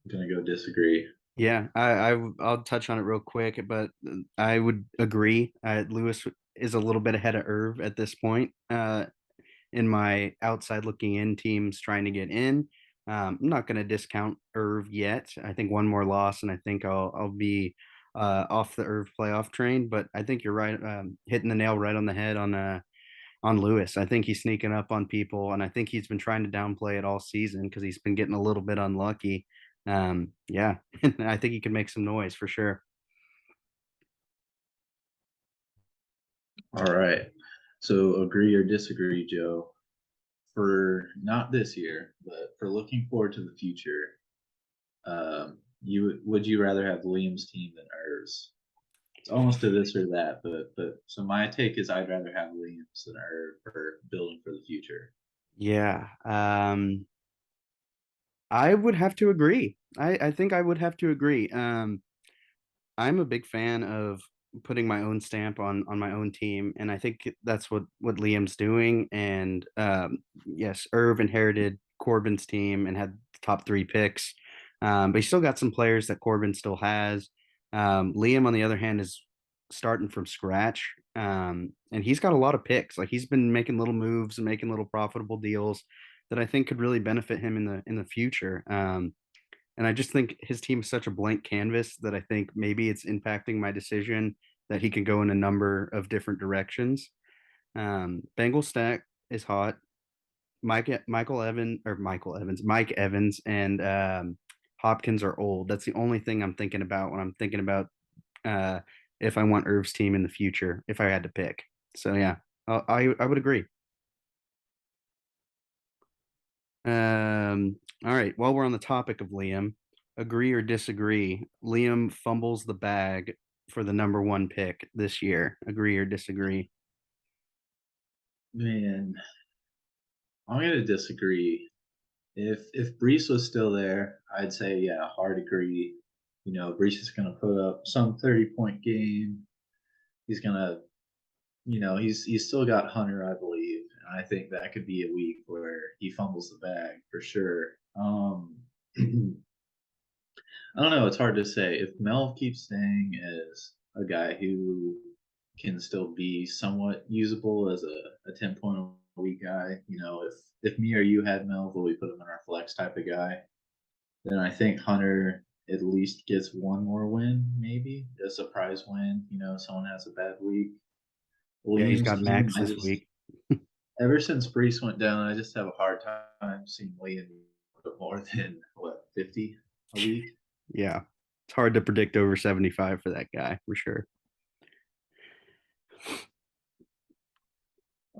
I'm gonna go disagree. Yeah, I'll touch on it real quick, but I would agree. Lewis is a little bit ahead of Irv at this point. In my outside looking in teams trying to get in. I'm not going to discount Irv yet. I think one more loss, and I think I'll be off the Irv playoff train. But I think you're right, hitting the nail right on the head on Lewis. I think he's sneaking up on people, and I think he's been trying to downplay it all season because he's been getting a little bit unlucky. Yeah, I think he can make some noise for sure. All right. So agree or disagree, Joe? For not this year, but for looking forward to the future, you rather have Liam's team than Irv's? It's almost to this or that, but so my take is I'd rather have Liam's than Irv for building for the future. Yeah, I would have to agree. I think I would have to agree. I'm a big fan of putting my own stamp on my own team, and I think that's what Liam's doing. And yes, Irv inherited Corbin's team and had the top three picks, but he still got some players that Corbin still has. Liam, on the other hand, is starting from scratch, and he's got a lot of picks. Like he's been making little moves and making little profitable deals that I think could really benefit him in the future. And I just think his team is such a blank canvas that I think maybe it's impacting my decision that he can go in a number of different directions. Bengal stack is hot. Michael Evans, Mike Evans, and Hopkins are old. That's the only thing I'm thinking about when I'm thinking about uh, if I want Irv's team in the future, if I had to pick. So yeah, I would agree. All right. While we're on the topic of Liam, agree or disagree? Liam fumbles the bag for the number one pick this year. Agree or disagree? Man, I'm gonna disagree. If Brees was still there, I'd say yeah, hard agree. You know, Brees is gonna put up some 30-point game. He's gonna, he's still got Hunter, I believe, and I think that could be a week where he fumbles the bag for sure. I don't know. It's hard to say. If Mel keeps staying as a guy who can still be somewhat usable as a 10-point a week guy, if me or you had Melville, we put him in our flex type of guy, then I think Hunter at least gets one more win, maybe a surprise win. Someone has a bad week. Yeah, he's Liam's got team, Max this week. ever since Brees went down, I just have a hard time seeing Liam put more than what 50 a week. Yeah, it's hard to predict over 75 for that guy for sure.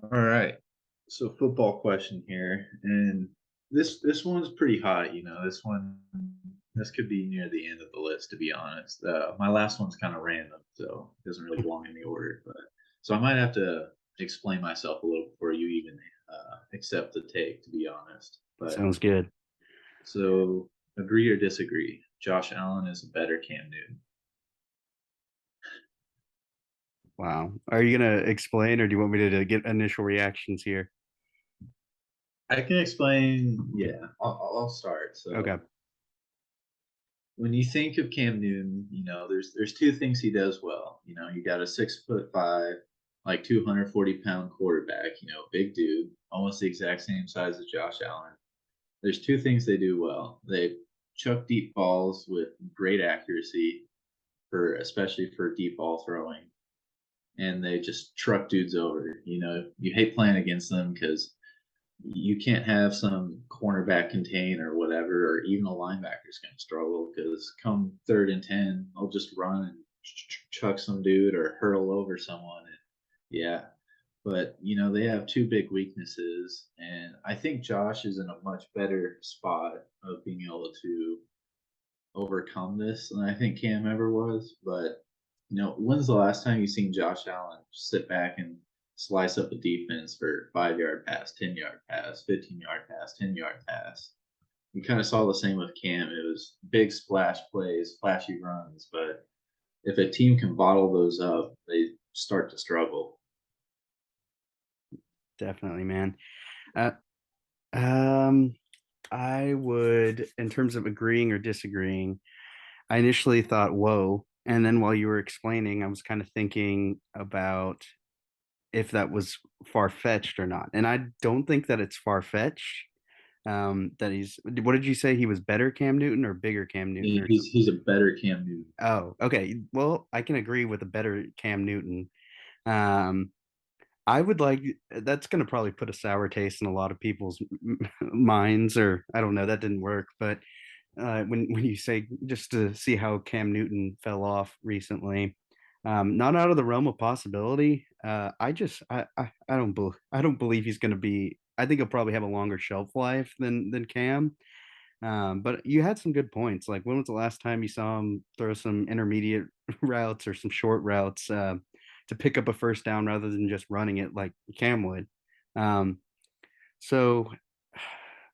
All right. So football question here, and this one's pretty hot. This could be near the end of the list, to be honest. My last one's kind of random, so it doesn't really belong in the order. But so I might have to explain myself a little before you even accept the take, to be honest. But Sounds good. so agree or disagree? Josh Allen is a better Cam Newton. Wow. Are you gonna explain, or do you want me to get initial reactions here? I can explain. Yeah, I'll start. Okay. So when you think of Cam Newton, there's two things he does well. You got a 6'5", like 240-pound quarterback. Big dude, almost the exact same size as Josh Allen. There's two things they do well. They chuck deep balls with great accuracy especially for deep ball throwing, and they just truck dudes over. You hate playing against them because you can't have some cornerback contain or whatever, or even a linebacker's going to struggle because come 3rd and 10, they'll just run and chuck some dude or hurtle over someone. And yeah, but they have two big weaknesses, and I think Josh is in a much better spot of being able to overcome this than I think Cam ever was. But when's the last time you seen Josh Allen sit back and slice up a defense for 5 yard pass, 10 yard pass, 15 yard pass, 10 yard pass? You kind of saw the same with Cam. It was big splash plays, flashy runs, but if a team can bottle those up, they start to struggle. Definitely, man. Uh, um, I would, in terms of agreeing or disagreeing, I initially thought, whoa. And then while you were explaining, I was kind of thinking about if that was far fetched or not. And I don't think that it's far fetched. That what did you say? He was better Cam Newton or bigger Cam Newton or something? He's a better Cam Newton. Oh, okay. Well, I can agree with a better Cam Newton. Um, I would like that's going to probably put a sour taste in a lot of people's minds, or I don't know, that didn't work. But when you say just to see how Cam Newton fell off recently, not out of the realm of possibility. I don't believe he's going to be. I think he'll probably have a longer shelf life than Cam. But you had some good points. Like when was the last time you saw him throw some intermediate routes or some short routes to pick up a first down rather than just running it like Cam would? Um, so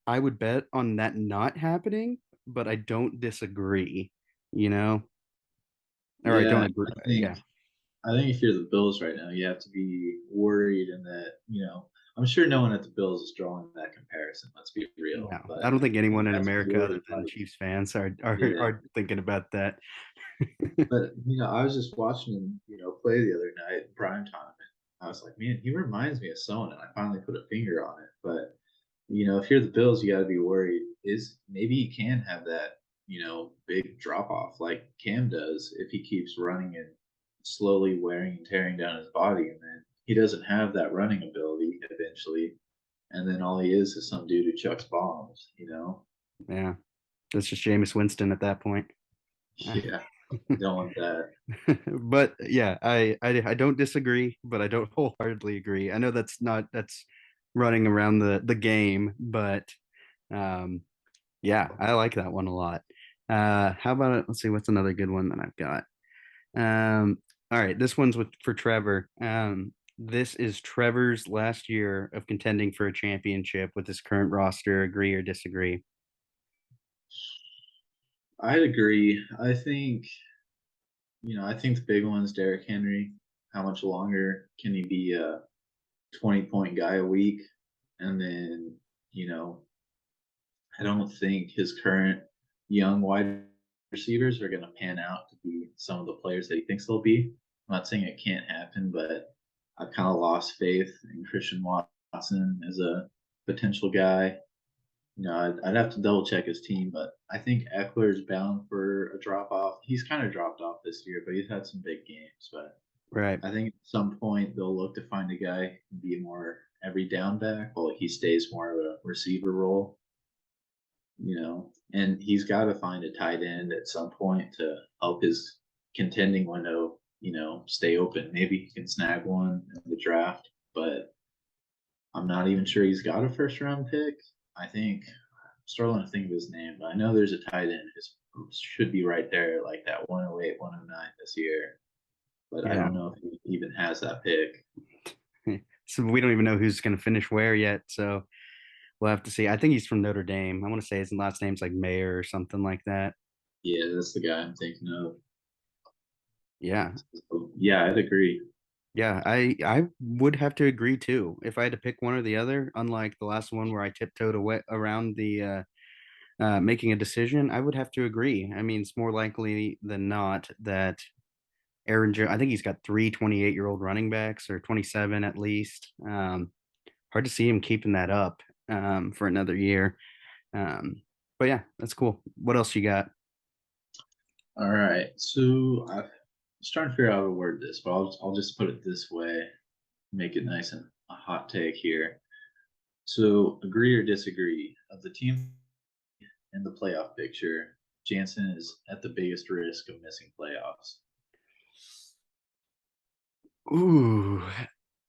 I would bet on that not happening, but I don't disagree, you know? Or I don't Yeah, agree. Yeah, I think if you're the Bills right now, you have to be worried in that, I'm sure no one at the Bills is drawing that comparison. Let's be real, no, but I don't think you anyone in have to be America other worried. than Like, Chiefs fans are yeah, are thinking about that. but I was just watching him, play the other night in prime time, and I was like, man, he reminds me of someone, and I finally put a finger on it. But if you're the Bills, you got to be worried. Is maybe he can have that, big drop off like Cam does if he keeps running and slowly wearing and tearing down his body, and then he doesn't have that running ability eventually, and then all he is some dude who chucks bombs. Yeah, that's just Jameis Winston at that point. Yeah, don't want that. But yeah, I don't disagree, but I don't wholeheartedly agree. I know that's running around the game, but um, yeah, I like that one a lot. How about it? Let's see, what's another good one that I've got? Um, all right, this one's for Trevor. This is Trevor's last year of contending for a championship with his current roster. Agree or disagree? I'd agree. I think the big one's Derrick Henry. How much longer can he be a 20-point guy a week? And then, you know, I don't think his current young wide receivers are going to pan out to be some of the players that he thinks they'll be. I'm not saying it can't happen, but I've kind of lost faith in Christian Watson as a potential guy. I'd have to double check his team, but I think Eckler is bound for a drop off. He's kind of dropped off this year, but he's had some big games. But Right. I think at some point they'll look to find a guy who can be more every down back while he stays more of a receiver role. And he's got to find a tight end at some point to help his contending window, stay open. Maybe he can snag one in the draft, but I'm not even sure he's got a first round pick. I think I'm struggling to think of his name, but I know there's a tight end who should be right there, like that 108, 109 this year. But I Yeah. don't know if he even has that pick. So we don't even know who's going to finish where yet. So we'll have to see. I think he's from Notre Dame. I want to say his last name's like Mayer or something like that. Yeah, that's the guy I'm thinking of. Yeah. So, yeah, I'd agree. Yeah, I would have to agree too. If I had to pick one or the other, unlike the last one where I tiptoed away around the making a decision, I would have to agree. I mean, it's more likely than not that Aaron Jones, I think he's got three 28-year-old running backs or 27 at least. Hard to see him keeping that up for another year. Um, but yeah, that's cool. What else you got? All right. So I was trying to figure out how to word this, but I'll just put it this way, make it nice and a hot take here. So agree or disagree of the team in the playoff picture, Jansen is at the biggest risk of missing playoffs. Ooh,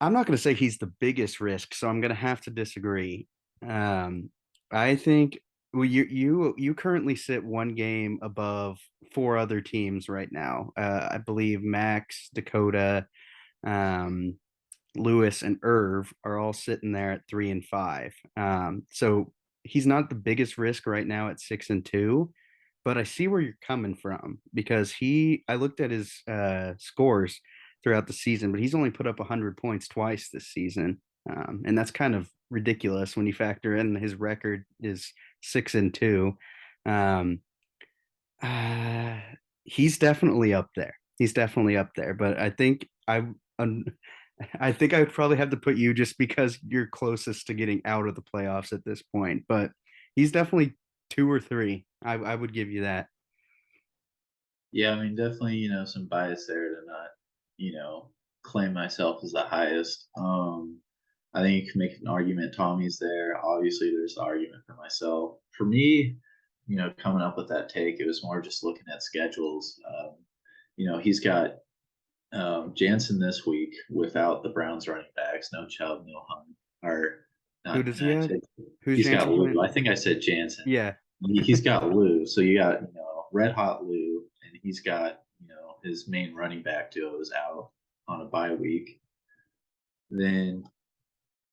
I'm not going to say he's the biggest risk, so I'm going to have to disagree. Um, I think well, you currently sit one game above four other teams right now. I believe Max, Dakota, um, Lewis, and Irv are all sitting there at 3-5. So he's not the biggest risk right now at 6-2, but I see where you're coming from because I looked at his scores throughout the season, but he's only put up 100 points twice this season. And that's kind of ridiculous when you factor in his record is 6-2. Um, uh, he's definitely up there. He's definitely up there, but um, I think I would probably have to put you just because you're closest to getting out of the playoffs at this point. But he's definitely two or three. I would give you that. Yeah, I mean, definitely, some bias there to not, claim myself as the highest. I think you can make an argument Tommy's there. Obviously, there's the argument for myself. For me, coming up with that take, it was more just looking at schedules. He's got Jansen this week without the Browns running backs, no Chubb, no Hunt, or Who not. does he have? Who's He's got Jansen Lou. playing? I think I said Jansen. Yeah. He's got Lou. So you got red hot Lou, and he's got his main running back duo is out on a bye week. Then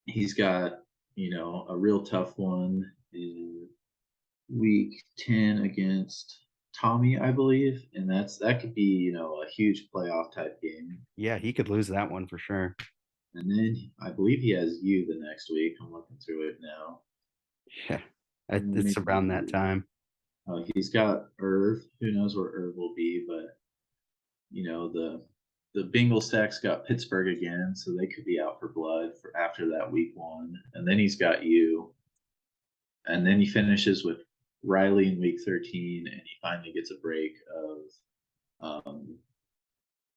he's got a real tough one in week 10 against Tommy, I believe, and that could be, a huge playoff type game. Yeah, he could lose that one for sure. And then I believe he has you the next week. I'm looking through it now. Yeah, And then it's around that maybe time. he's got Irv. Who knows where Irv will be? But the Bengal stacks got Pittsburgh again, so they could be out for blood for after that week one. And then he's got you, and then he finishes with Riley in week 13, and he finally gets a break of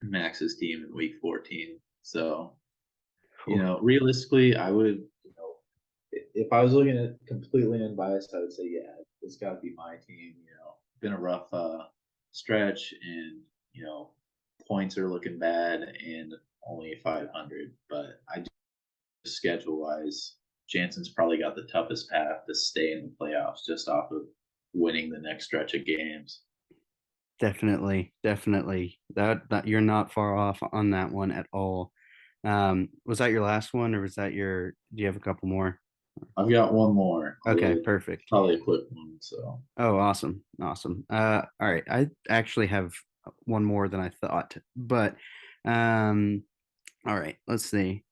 Max's team in week 14. So Whew. realistically, I would, if I was looking at completely unbiased, I would say, yeah, it's got to be my team. Been a rough stretch, and points are looking bad, and only 500. But I just schedule wise, Jansen's probably got the toughest path to stay in the playoffs just off of winning the next stretch of games. Definitely, definitely. That you're not far off on that one at all. Was that your last one, or was that your? Do you have a couple more? I've got one more, Okay, although perfect. probably a quick one. So Oh, awesome, awesome. All right. I actually have one more than I thought, but um, all right. Let's see.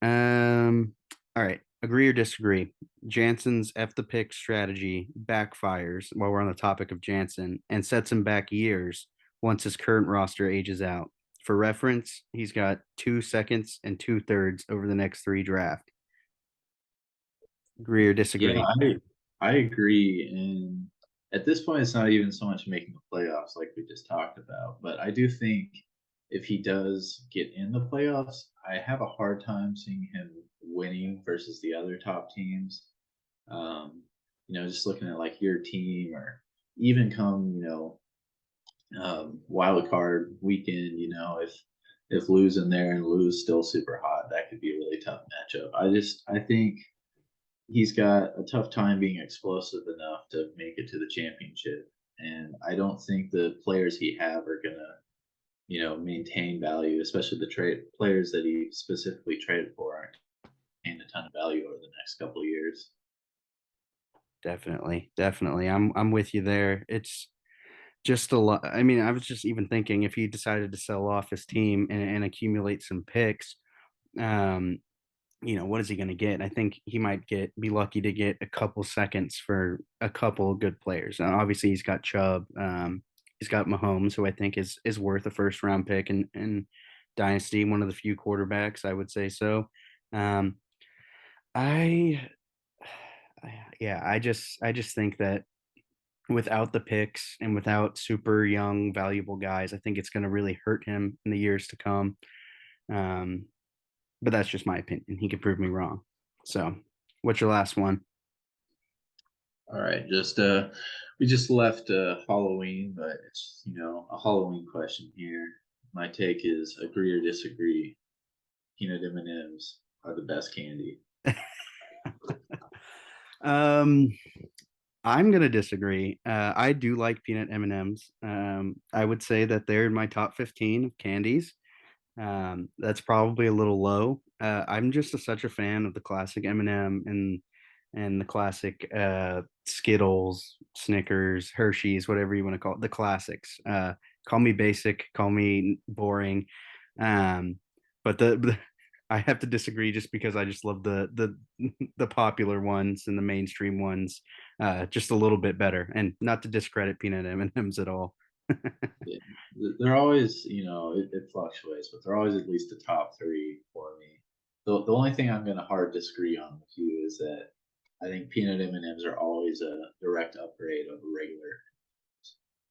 Um, all right. Agree or disagree? Jansen's F the pick strategy backfires while we're on the topic of Jansen and sets him back years once his current roster ages out. For reference, he's got 2 seconds and 2/3 over the next three draft. Agree or yeah, disagree? I agree. And at this point, it's not even so much making the playoffs like we just talked about. But I do think if he does get in the playoffs, I have a hard time seeing him winning versus the other top teams. Um, just looking at like your team or even come, wild card weekend, if losing there and lose still super hot, that could be a really tough matchup. I think he's got a tough time being explosive enough to make it to the championship. And I don't think the players he have are gonna, maintain value, especially the trade players that he specifically traded for aren't gain a ton of value over the next couple of years. Definitely, definitely. I'm with you there. It's just a lot. I mean, I was just even thinking if he decided to sell off his team and accumulate some picks, um, what is he going to get? I think he might be lucky to get a couple seconds for a couple of good players. And obviously, he's got Chubb, he's got Mahomes, who I think is worth a first round pick in Dynasty, one of the few quarterbacks I would say so. Um, I, yeah, I just think that without the picks and without super young, valuable guys, I think it's going to really hurt him in the years to come. Um, but that's just my opinion. He could prove me wrong. So, what's your last one? All right, just we just left Halloween, but it's a Halloween question here. My take is agree or disagree. Peanut M&Ms are the best candy. Um, I'm gonna disagree. I do like peanut M&Ms. I would say that they're in my top 15 of candies. That's probably a little low. I'm just such a fan of the classic M&M and the classic Skittles, Snickers, Hershey's, whatever you want to call it, the classics. Call me basic, call me boring, um, but I have to disagree just because I just love the popular ones and the mainstream ones just a little bit better. And not to discredit peanut M&Ms at all. Yeah, they're always, it fluctuates, but they're always at least the top three for me. The only thing I'm going to hard disagree on with you is that I think peanut M&Ms are always a direct upgrade of a regular.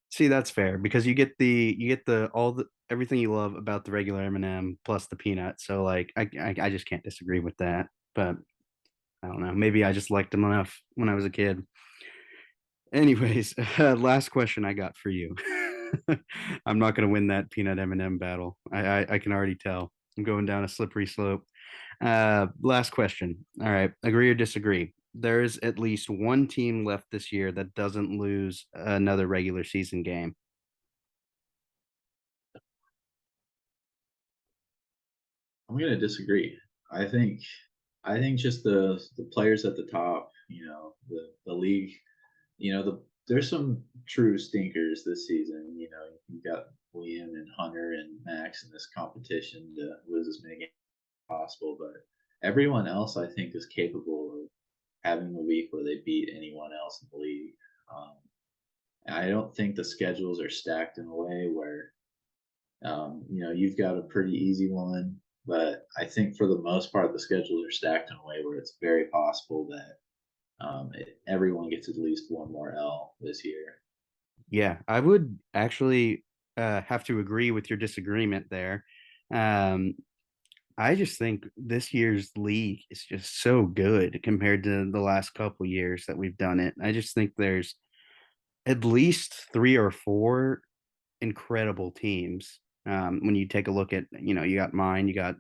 See, that's fair because you get the all the everything you love about the regular M&M plus the peanut. So like I just can't disagree with that. But I don't know. Maybe I just liked them enough when I was a kid. Anyways, last question I got for you. I'm not going to win that peanut M&M battle. I can already tell. I'm going down a slippery slope. Last question. All right. Agree or disagree? There is at least one team left this year that doesn't lose another regular season game. I'm going to disagree. I think I think just the players at the top, the league, the there's some true stinkers this season. You know, you got Liam and Hunter and Max in this competition to lose as many games as possible, but everyone else I think is capable of having a week where they beat anyone else in the league. Um, and I don't think the schedules are stacked in a way where you know, you've got a pretty easy one, but I think for the most part, the schedules are stacked in a way where it's very possible that everyone gets at least one more L this year. Yeah, I would actually have to agree with your disagreement there. Um, I just think this year's league is just so good compared to the last couple years that we've done it. I just think there's at least three or four incredible teams. When you take a look at, you got mine, you got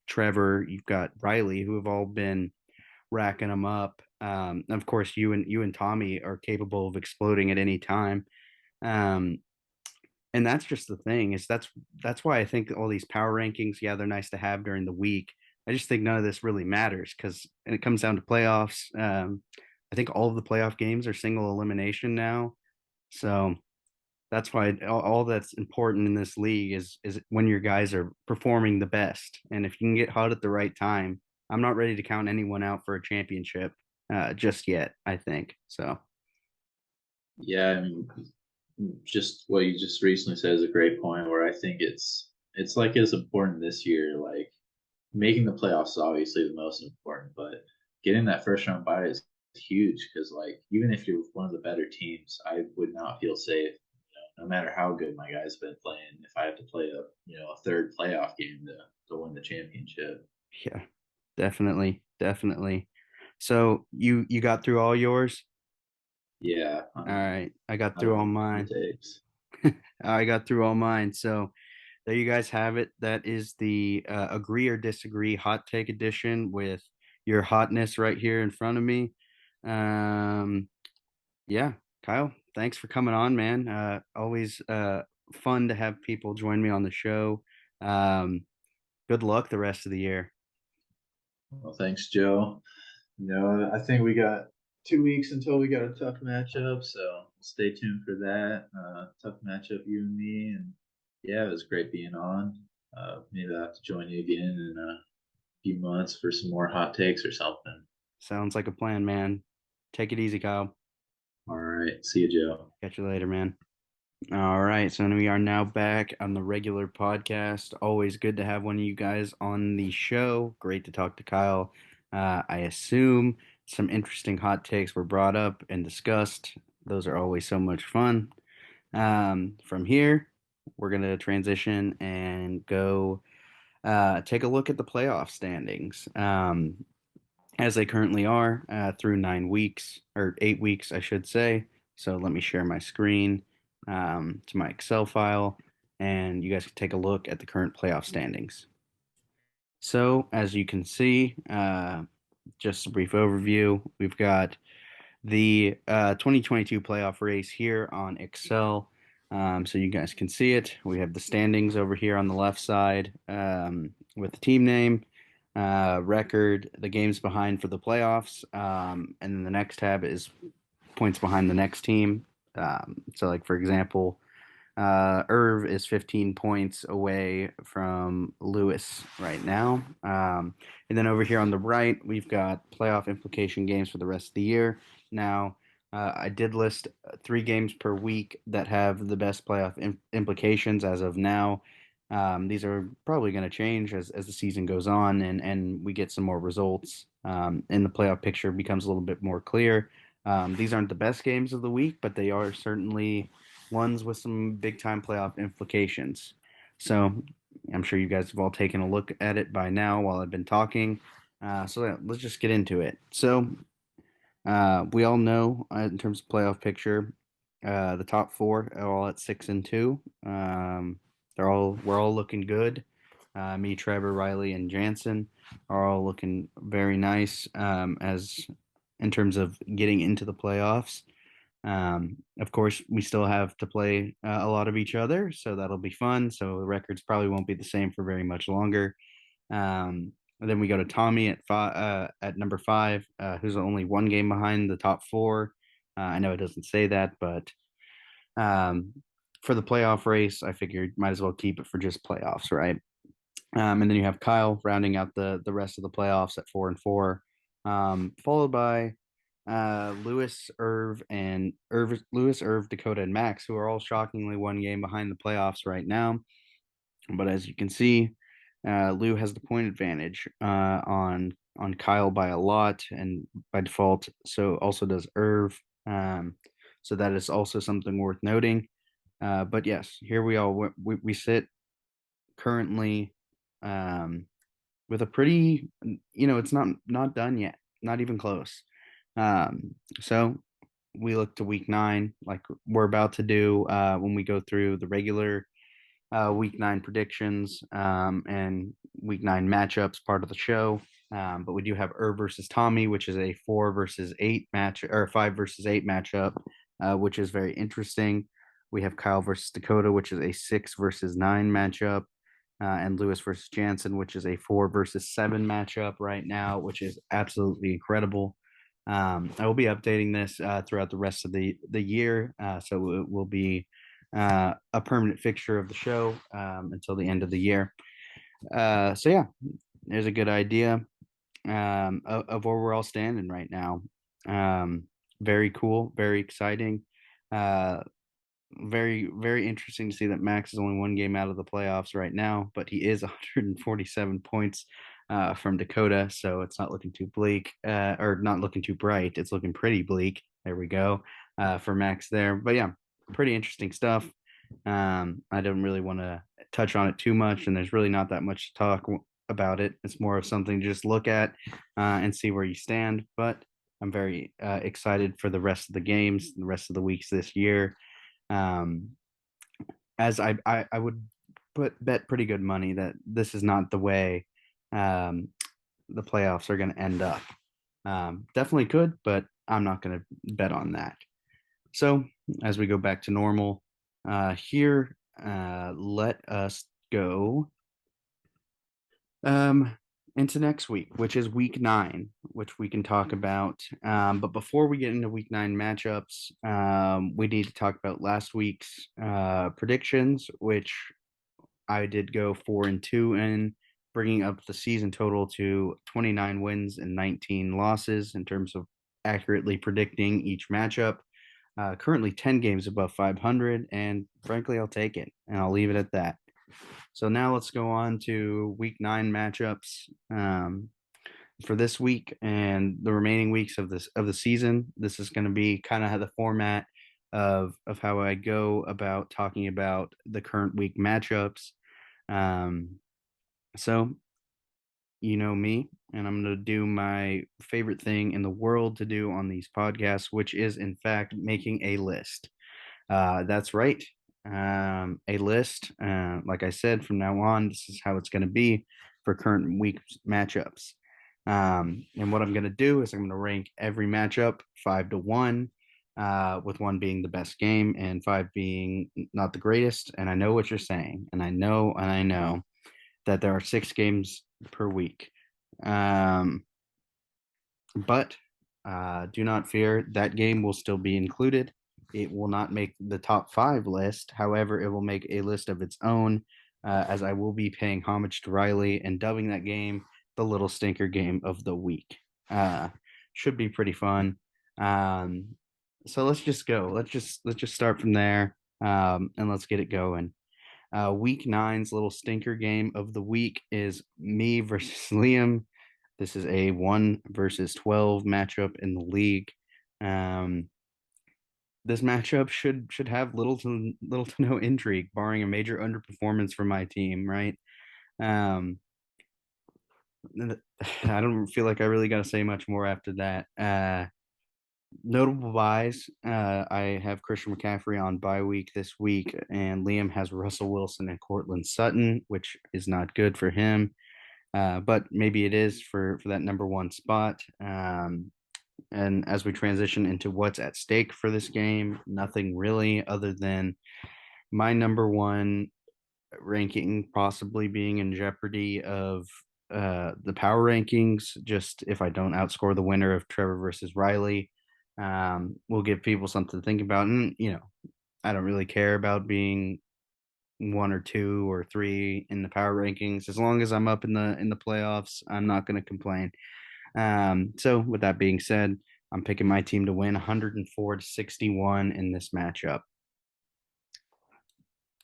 Trevor, you've got Riley, who have all been racking them up. Of course, you and Tommy are capable of exploding at any time. Um, and that's just the thing is that's why I think all these power rankings, yeah, they're nice to have during the week. I just think none of this really matters because when it comes down to playoffs, I think all of the playoff games are single elimination now. So that's why all that's important in this league is when your guys are performing the best. And if you can get hot at the right time, I'm not ready to count anyone out for a championship just yet, I think. So Yeah, I mean, just what you just recently said is a great point. Where I think it's like as important this year. Like making the playoffs is obviously the most important, but getting that first round bye is huge because like even if you're one of the better teams, I would not feel safe. No matter how good my guys have been playing, if I have to play a third playoff game to win the championship. yeah, definitely, definitely. So you got through all yours? Yeah, All right. I got out of through all the mine. takes. I got through all mine. So there you guys have it. That is the agree or disagree hot take edition with your hotness right here in front of me. Um, yeah, Kyle, thanks for coming on, man. Always fun to have people join me on the show. Um, good luck the rest of the year. Well, thanks, Joe. I think we got 2 weeks until we got a tough matchup, so stay tuned for that. Tough matchup, you and me, and yeah, it was great being on. Maybe I'll have to join you again in a few months for some more hot takes or something. Sounds like a plan, man. Take it easy, Kyle. All right, see you, Joe. Catch you later, man. All right, so we are now back on the regular podcast. Always good to have one of you guys on the show. Great to talk to Kyle. I assume some interesting hot takes were brought up and discussed. Those are always so much fun. From here, we're going to transition and go take a look at the playoff standings. As they currently are through 9 weeks, or 8 weeks, I should say. So let me share my screen to my Excel file, and you guys can take a look at the current playoff standings. So, as you can see, just a brief overview, we've got the 2022 playoff race here on Excel. So you guys can see it. We have the standings over here on the left side with the team name, record, the games behind for the playoffs, and then the next tab is points behind the next team. So, like for example, Irv is 15 points away from Lewis right now. And then over here on the right, we've got playoff implication games for the rest of the year. Now, I did list 3 games per week that have the best playoff implications as of now. These are probably going to change as the season goes on and we get some more results and the playoff picture becomes a little bit more clear. These aren't the best games of the week, but they are certainly ones with some big time playoff implications. So I'm sure you guys have all taken a look at it by now while I've been talking. So yeah, let's just get into it. So we all know in terms of playoff picture, the top four are all at 6-2. We're all looking good. Me, Trevor, Riley, and Jansen are all looking very nice as in terms of getting into the playoffs. Of course, we still have to play a lot of each other, so that'll be fun. So the records probably won't be the same for very much longer. And then we go to Tommy at number 5, who's only 1 game behind the top four. I know it doesn't say that, but um, for the playoff race, I figured might as well keep it for just playoffs, right? And then you have Kyle rounding out the rest of the playoffs at 4-4, followed by Lewis, Irv, Dakota, and Max, who are all shockingly one game behind the playoffs right now. But as you can see, Lou has the point advantage on Kyle by a lot and by default. So also does Irv. So that is also something worth noting. But yes, here we sit currently with a pretty, it's not done yet, not even close. So we look to week 9, like we're about to do when we go through the regular week 9 predictions and week 9 matchups part of the show. But we do have versus Tommy, which is a 4 versus 8 match or 5 versus 8 matchup, which is very interesting. We have Kyle versus Dakota, which is a 6 versus 9 matchup, and Lewis versus Jansen, which is a 4 versus 7 matchup right now, which is absolutely incredible. I will be updating this throughout the rest of the year, so it will be a permanent fixture of the show until the end of the year. So yeah, there's a good idea of where we're all standing right now. Very cool, very exciting. Uh, very interesting to see that Max is only one game out of the playoffs right now, but he is 147 points from Dakota, so it's not looking too bleak, or not looking too bright. It's looking pretty bleak. There we go for Max there. But yeah, pretty interesting stuff. I don't really want to touch on it too much, and there's really not that much to talk about it. It's more of something to just look at and see where you stand. But I'm very excited for the rest of the games, the rest of the weeks this year. Um, as I would bet pretty good money that this is not the way um, the playoffs are going to end up. Definitely could, but I'm not going to bet on that. So as we go back to normal, here, let us go um, into next week, which is week 9, which we can talk about. But before we get into week 9 matchups, we need to talk about last week's predictions, which I did go 4-2 in, bringing up the season total to 29 wins and 19 losses in terms of accurately predicting each matchup. Currently 10 games above 500, and frankly, I'll take it, and I'll leave it at that. So now let's go on to week 9 matchups for this week and the remaining weeks of the season. This is going to be kind of the format of how I go about talking about the current week matchups. Um, so you know me, and I'm going to do my favorite thing in the world to do on these podcasts, which is in fact making a list. That's right. A list. Like I said, from now on, this is how it's going to be for current week matchups. And what I'm going to do is I'm going to rank every matchup 5-1, with 1 being the best game and 5 being not the greatest. And I know what you're saying, and I know that there are 6 games per week. But do not fear, that game will still be included. It will not make the top 5 list. However, it will make a list of its own, as I will be paying homage to Riley and dubbing that game the little stinker game of the week. Uh, should be pretty fun. Um, so let's just go. Let's just start from there, and let's get it going. Week 9's little stinker game of the week is me versus Liam. This is a 1 versus 12 matchup in the league. Um, this matchup should have little to no intrigue, barring a major underperformance from my team. Right? Um, I don't feel like I really got to say much more after that. Notable buys. I have Christian McCaffrey on bye week this week, and Liam has Russell Wilson and Cortland Sutton, which is not good for him. But maybe it is for that number 1 spot. And as we transition into what's at stake for this game, nothing really other than my number 1 ranking possibly being in jeopardy of the power rankings. Just if I don't outscore the winner of Trevor versus Riley, We'll give people something to think about. And, I don't really care about being one or two or three in the power rankings. As long as I'm up in the playoffs, I'm not going to complain. So with that being said, I'm picking my team to win 104 to 61 in this matchup.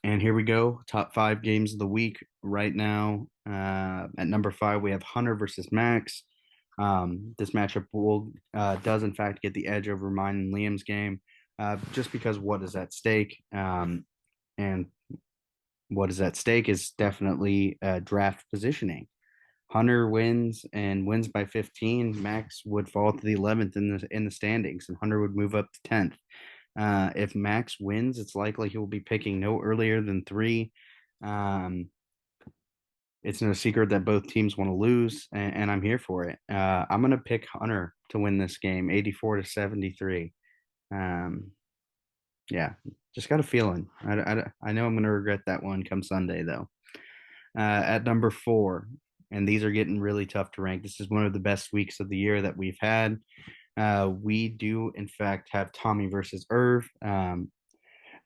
And here we go. Top five games of the week right now. At number five, we have Hunter versus Max. This matchup does in fact get the edge over mine and Liam's game, just because what is at stake. And what is at stake is definitely draft positioning. Hunter wins and wins by 15. Max would fall to the 11th in the standings, and Hunter would move up to 10th. If Max wins, it's likely he will be picking no earlier than three. Um, it's no secret that both teams want to lose, and I'm here for it. I'm going to pick Hunter to win this game, 84 to 73. Um, yeah, just got a feeling. I know I'm going to regret that one come Sunday, though. At number four, and these are getting really tough to rank. This is one of the best weeks of the year that we've had. We do, in fact, have Tommy versus Irv.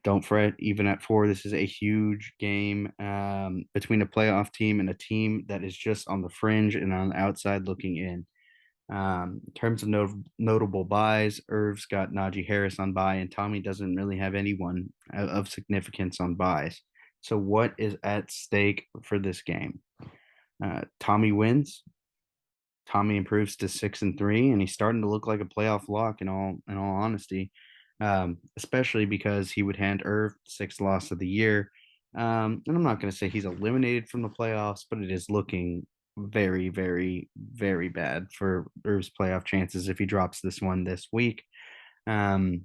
Don't fret, even at four, this is a huge game between a playoff team and a team that is just on the fringe and on the outside looking in. In terms of notable buys, Irv's got Najee Harris on buy, and Tommy doesn't really have anyone of significance on buys. So, what is at stake for this game? Tommy wins. Tommy improves to 6-3, and he's starting to look like a playoff lock. In all honesty, especially because he would hand Irv sixth loss of the year. And I'm not going to say he's eliminated from the playoffs, but it is looking very, very, very bad for Irv's playoff chances if he drops this one this week. Um,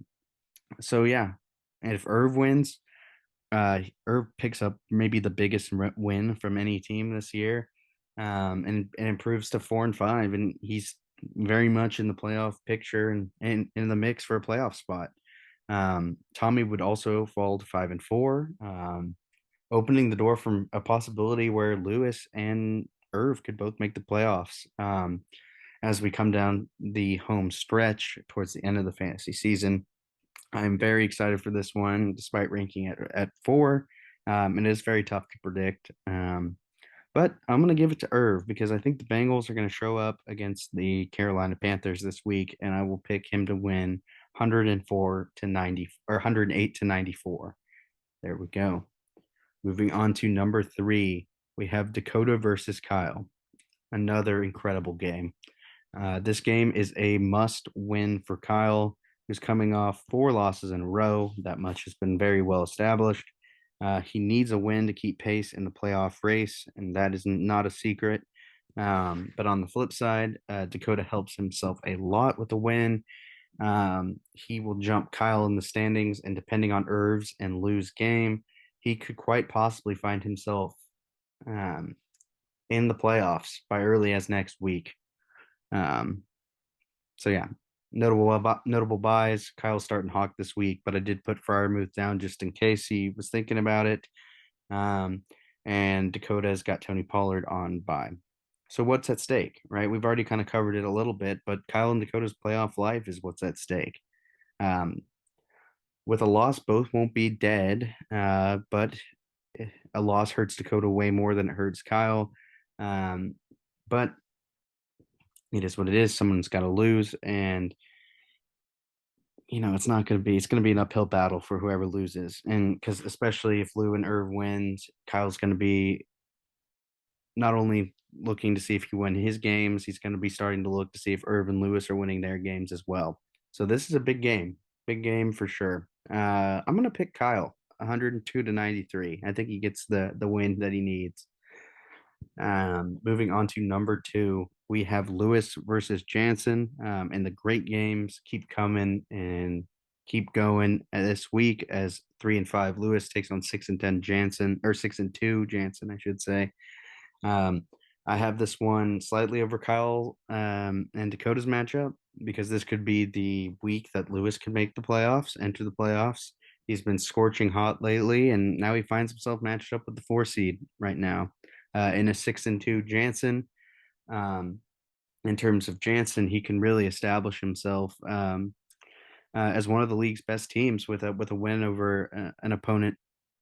so yeah, and if Irv wins, Irv picks up maybe the biggest win from any team this year, and improves to 4-5, and he's very much in the playoff picture and in the mix for a playoff spot. Tommy would also fall to 5-4, opening the door from a possibility where Lewis and Irv could both make the playoffs. As we come down the home stretch towards the end of the fantasy season, I'm very excited for this one, despite ranking at four. It is very tough to predict. But I'm going to give it to Irv because I think the Bengals are going to show up against the Carolina Panthers this week, and I will pick him to win 104 to 90 or 108 to 94. There we go. Moving on to number three, we have Dakota versus Kyle. Another incredible game. This game is a must win for Kyle, who's coming off four losses in a row. That much has been very well established. He needs a win to keep pace in the playoff race, and that is not a secret. But on the flip side, Dakota helps himself a lot with a win. He will jump Kyle in the standings, and depending on Irv's and Lou's game, he could quite possibly find himself um, in the playoffs by early as next week. Um, so yeah, notable buys. Kyle's starting Hawk this week, but I did put Fryermuth down just in case he was thinking about it. Um, and Dakota's got Tony Pollard on buy. So what's at stake, right? We've already kind of covered it a little bit, but Kyle and Dakota's playoff life is what's at stake. Um, with a loss, both won't be dead, but a loss hurts Dakota way more than it hurts Kyle. But it is what it is. Someone's got to lose, and it's going to be an uphill battle for whoever loses. And because especially if Lou and Irv wins, Kyle's going to be not only looking to see if he win his games, he's going to be starting to look to see if Irv and Lewis are winning their games as well. So this is a big game for sure. I'm going to pick Kyle 102 to 93. I think he gets the win that he needs. Moving on to number two, we have Lewis versus Jansen, and the great games keep coming and keep going this week as 3-5 Lewis takes on 6-10 Jansen, or 6-2 Jansen, I should say. Um, I have this one slightly over Kyle and Dakota's matchup because this could be the week that Lewis can make the playoffs, enter the playoffs. He's been scorching hot lately, and now he finds himself matched up with the 4 seed right now in a 6-2 Jansen. Um, in terms of Jansen, he can really establish himself. as one of the league's best teams with a win over an opponent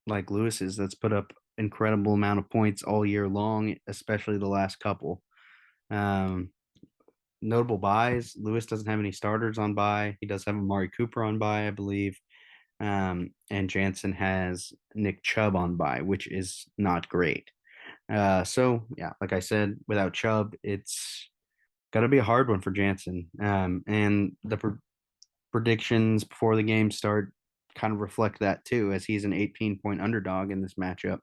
like Lewis's that's put up incredible amount of points all year long, especially the last couple. Um, Notable buys: Lewis doesn't have any starters on buy. He does have Amari Cooper on buy, I believe. And Jansen has Nick Chubb on buy, which is not great. So yeah, like I said, without Chubb, it's got to be a hard one for Jansen. And the predictions before the game start kind of reflect that too, as he's an 18-point underdog in this matchup.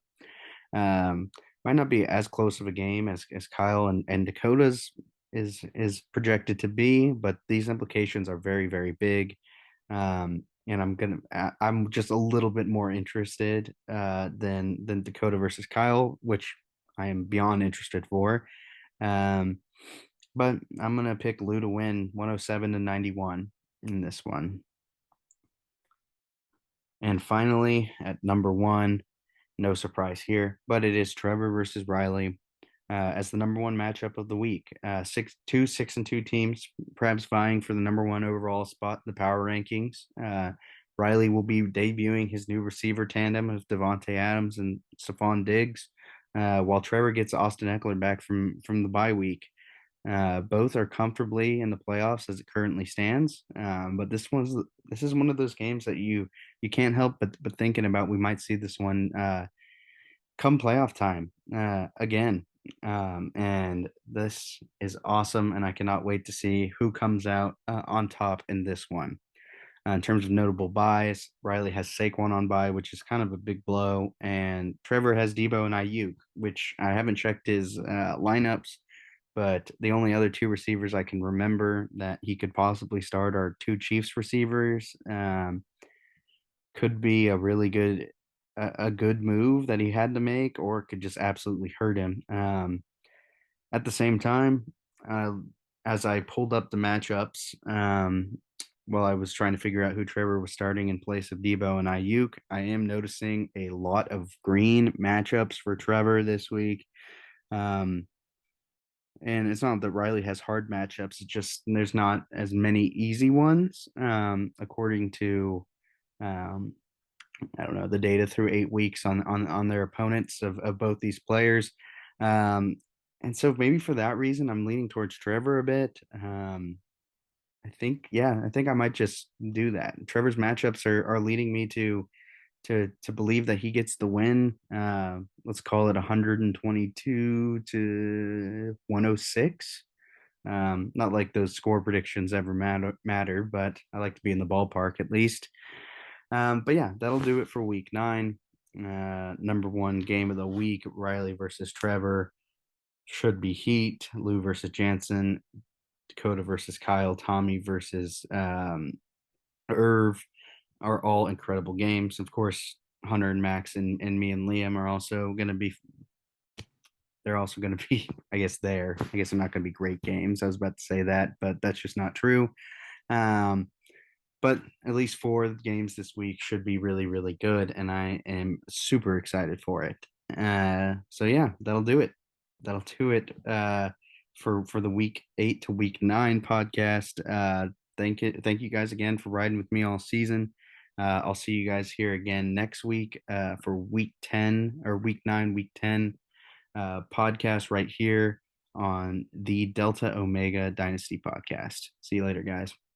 Um, might not be as close of a game as Kyle and Dakota's is projected to be, but these implications are very, very big. And I'm just a little bit more interested than Dakota versus Kyle, which I am beyond interested for. Um, but I'm gonna pick Lou to win 107-91 in this one. And finally, at number one, no surprise here, but it is Trevor versus Riley as the number one matchup of the week. 6-2 teams, perhaps vying for the number one overall spot in the power rankings. Riley will be debuting his new receiver tandem of Devontae Adams and Stephon Diggs, while Trevor gets Austin Eckler back from the bye week. Both are comfortably in the playoffs as it currently stands, but this is one of those games that you can't help but thinking about. We might see this one come playoff time again. And this is awesome, and I cannot wait to see who comes out on top in this one. In terms of notable buys, Riley has Saquon on buy, which is kind of a big blow, and Trevor has Debo and Ayuk, which I haven't checked his lineups, but the only other two receivers I can remember that he could possibly start are two Chiefs receivers. Could be a really good move that he had to make, or it could just absolutely hurt him. At the same time, uh, as I pulled up the matchups, while I was trying to figure out who Trevor was starting in place of Debo and Ayuk, I am noticing a lot of green matchups for Trevor this week. Um, and it's not that Riley has hard matchups; it's just there's not as many easy ones, according to um, I don't know the data through 8 weeks on their opponents of both these players. Um, and so maybe for that reason, I'm leaning towards Trevor a bit. I think I might just do that. Trevor's matchups are leading me to believe that he gets the win. Let's call it 122 to 106. Not like those score predictions ever matter, but I like to be in the ballpark at least. But yeah, that'll do it for week nine. Number one game of the week: Riley versus Trevor. Should be heat. Lou versus Jansen. Dakota versus Kyle. Tommy versus Irv are all incredible games. Of course, Hunter and Max and me and Liam are also going to be. They're also going to be, I guess, there. I guess they're not going to be great games. I was about to say that, but that's just not true. Um, but at least four games this week should be really, really good, and I am super excited for it. So yeah, that'll do it. That'll do it for the week 8 to week 9 podcast. Thank you guys again for riding with me all season. I'll see you guys here again next week for week 10 or week 9, week 10 podcast right here on the Delta Omega Dynasty podcast. See you later, guys.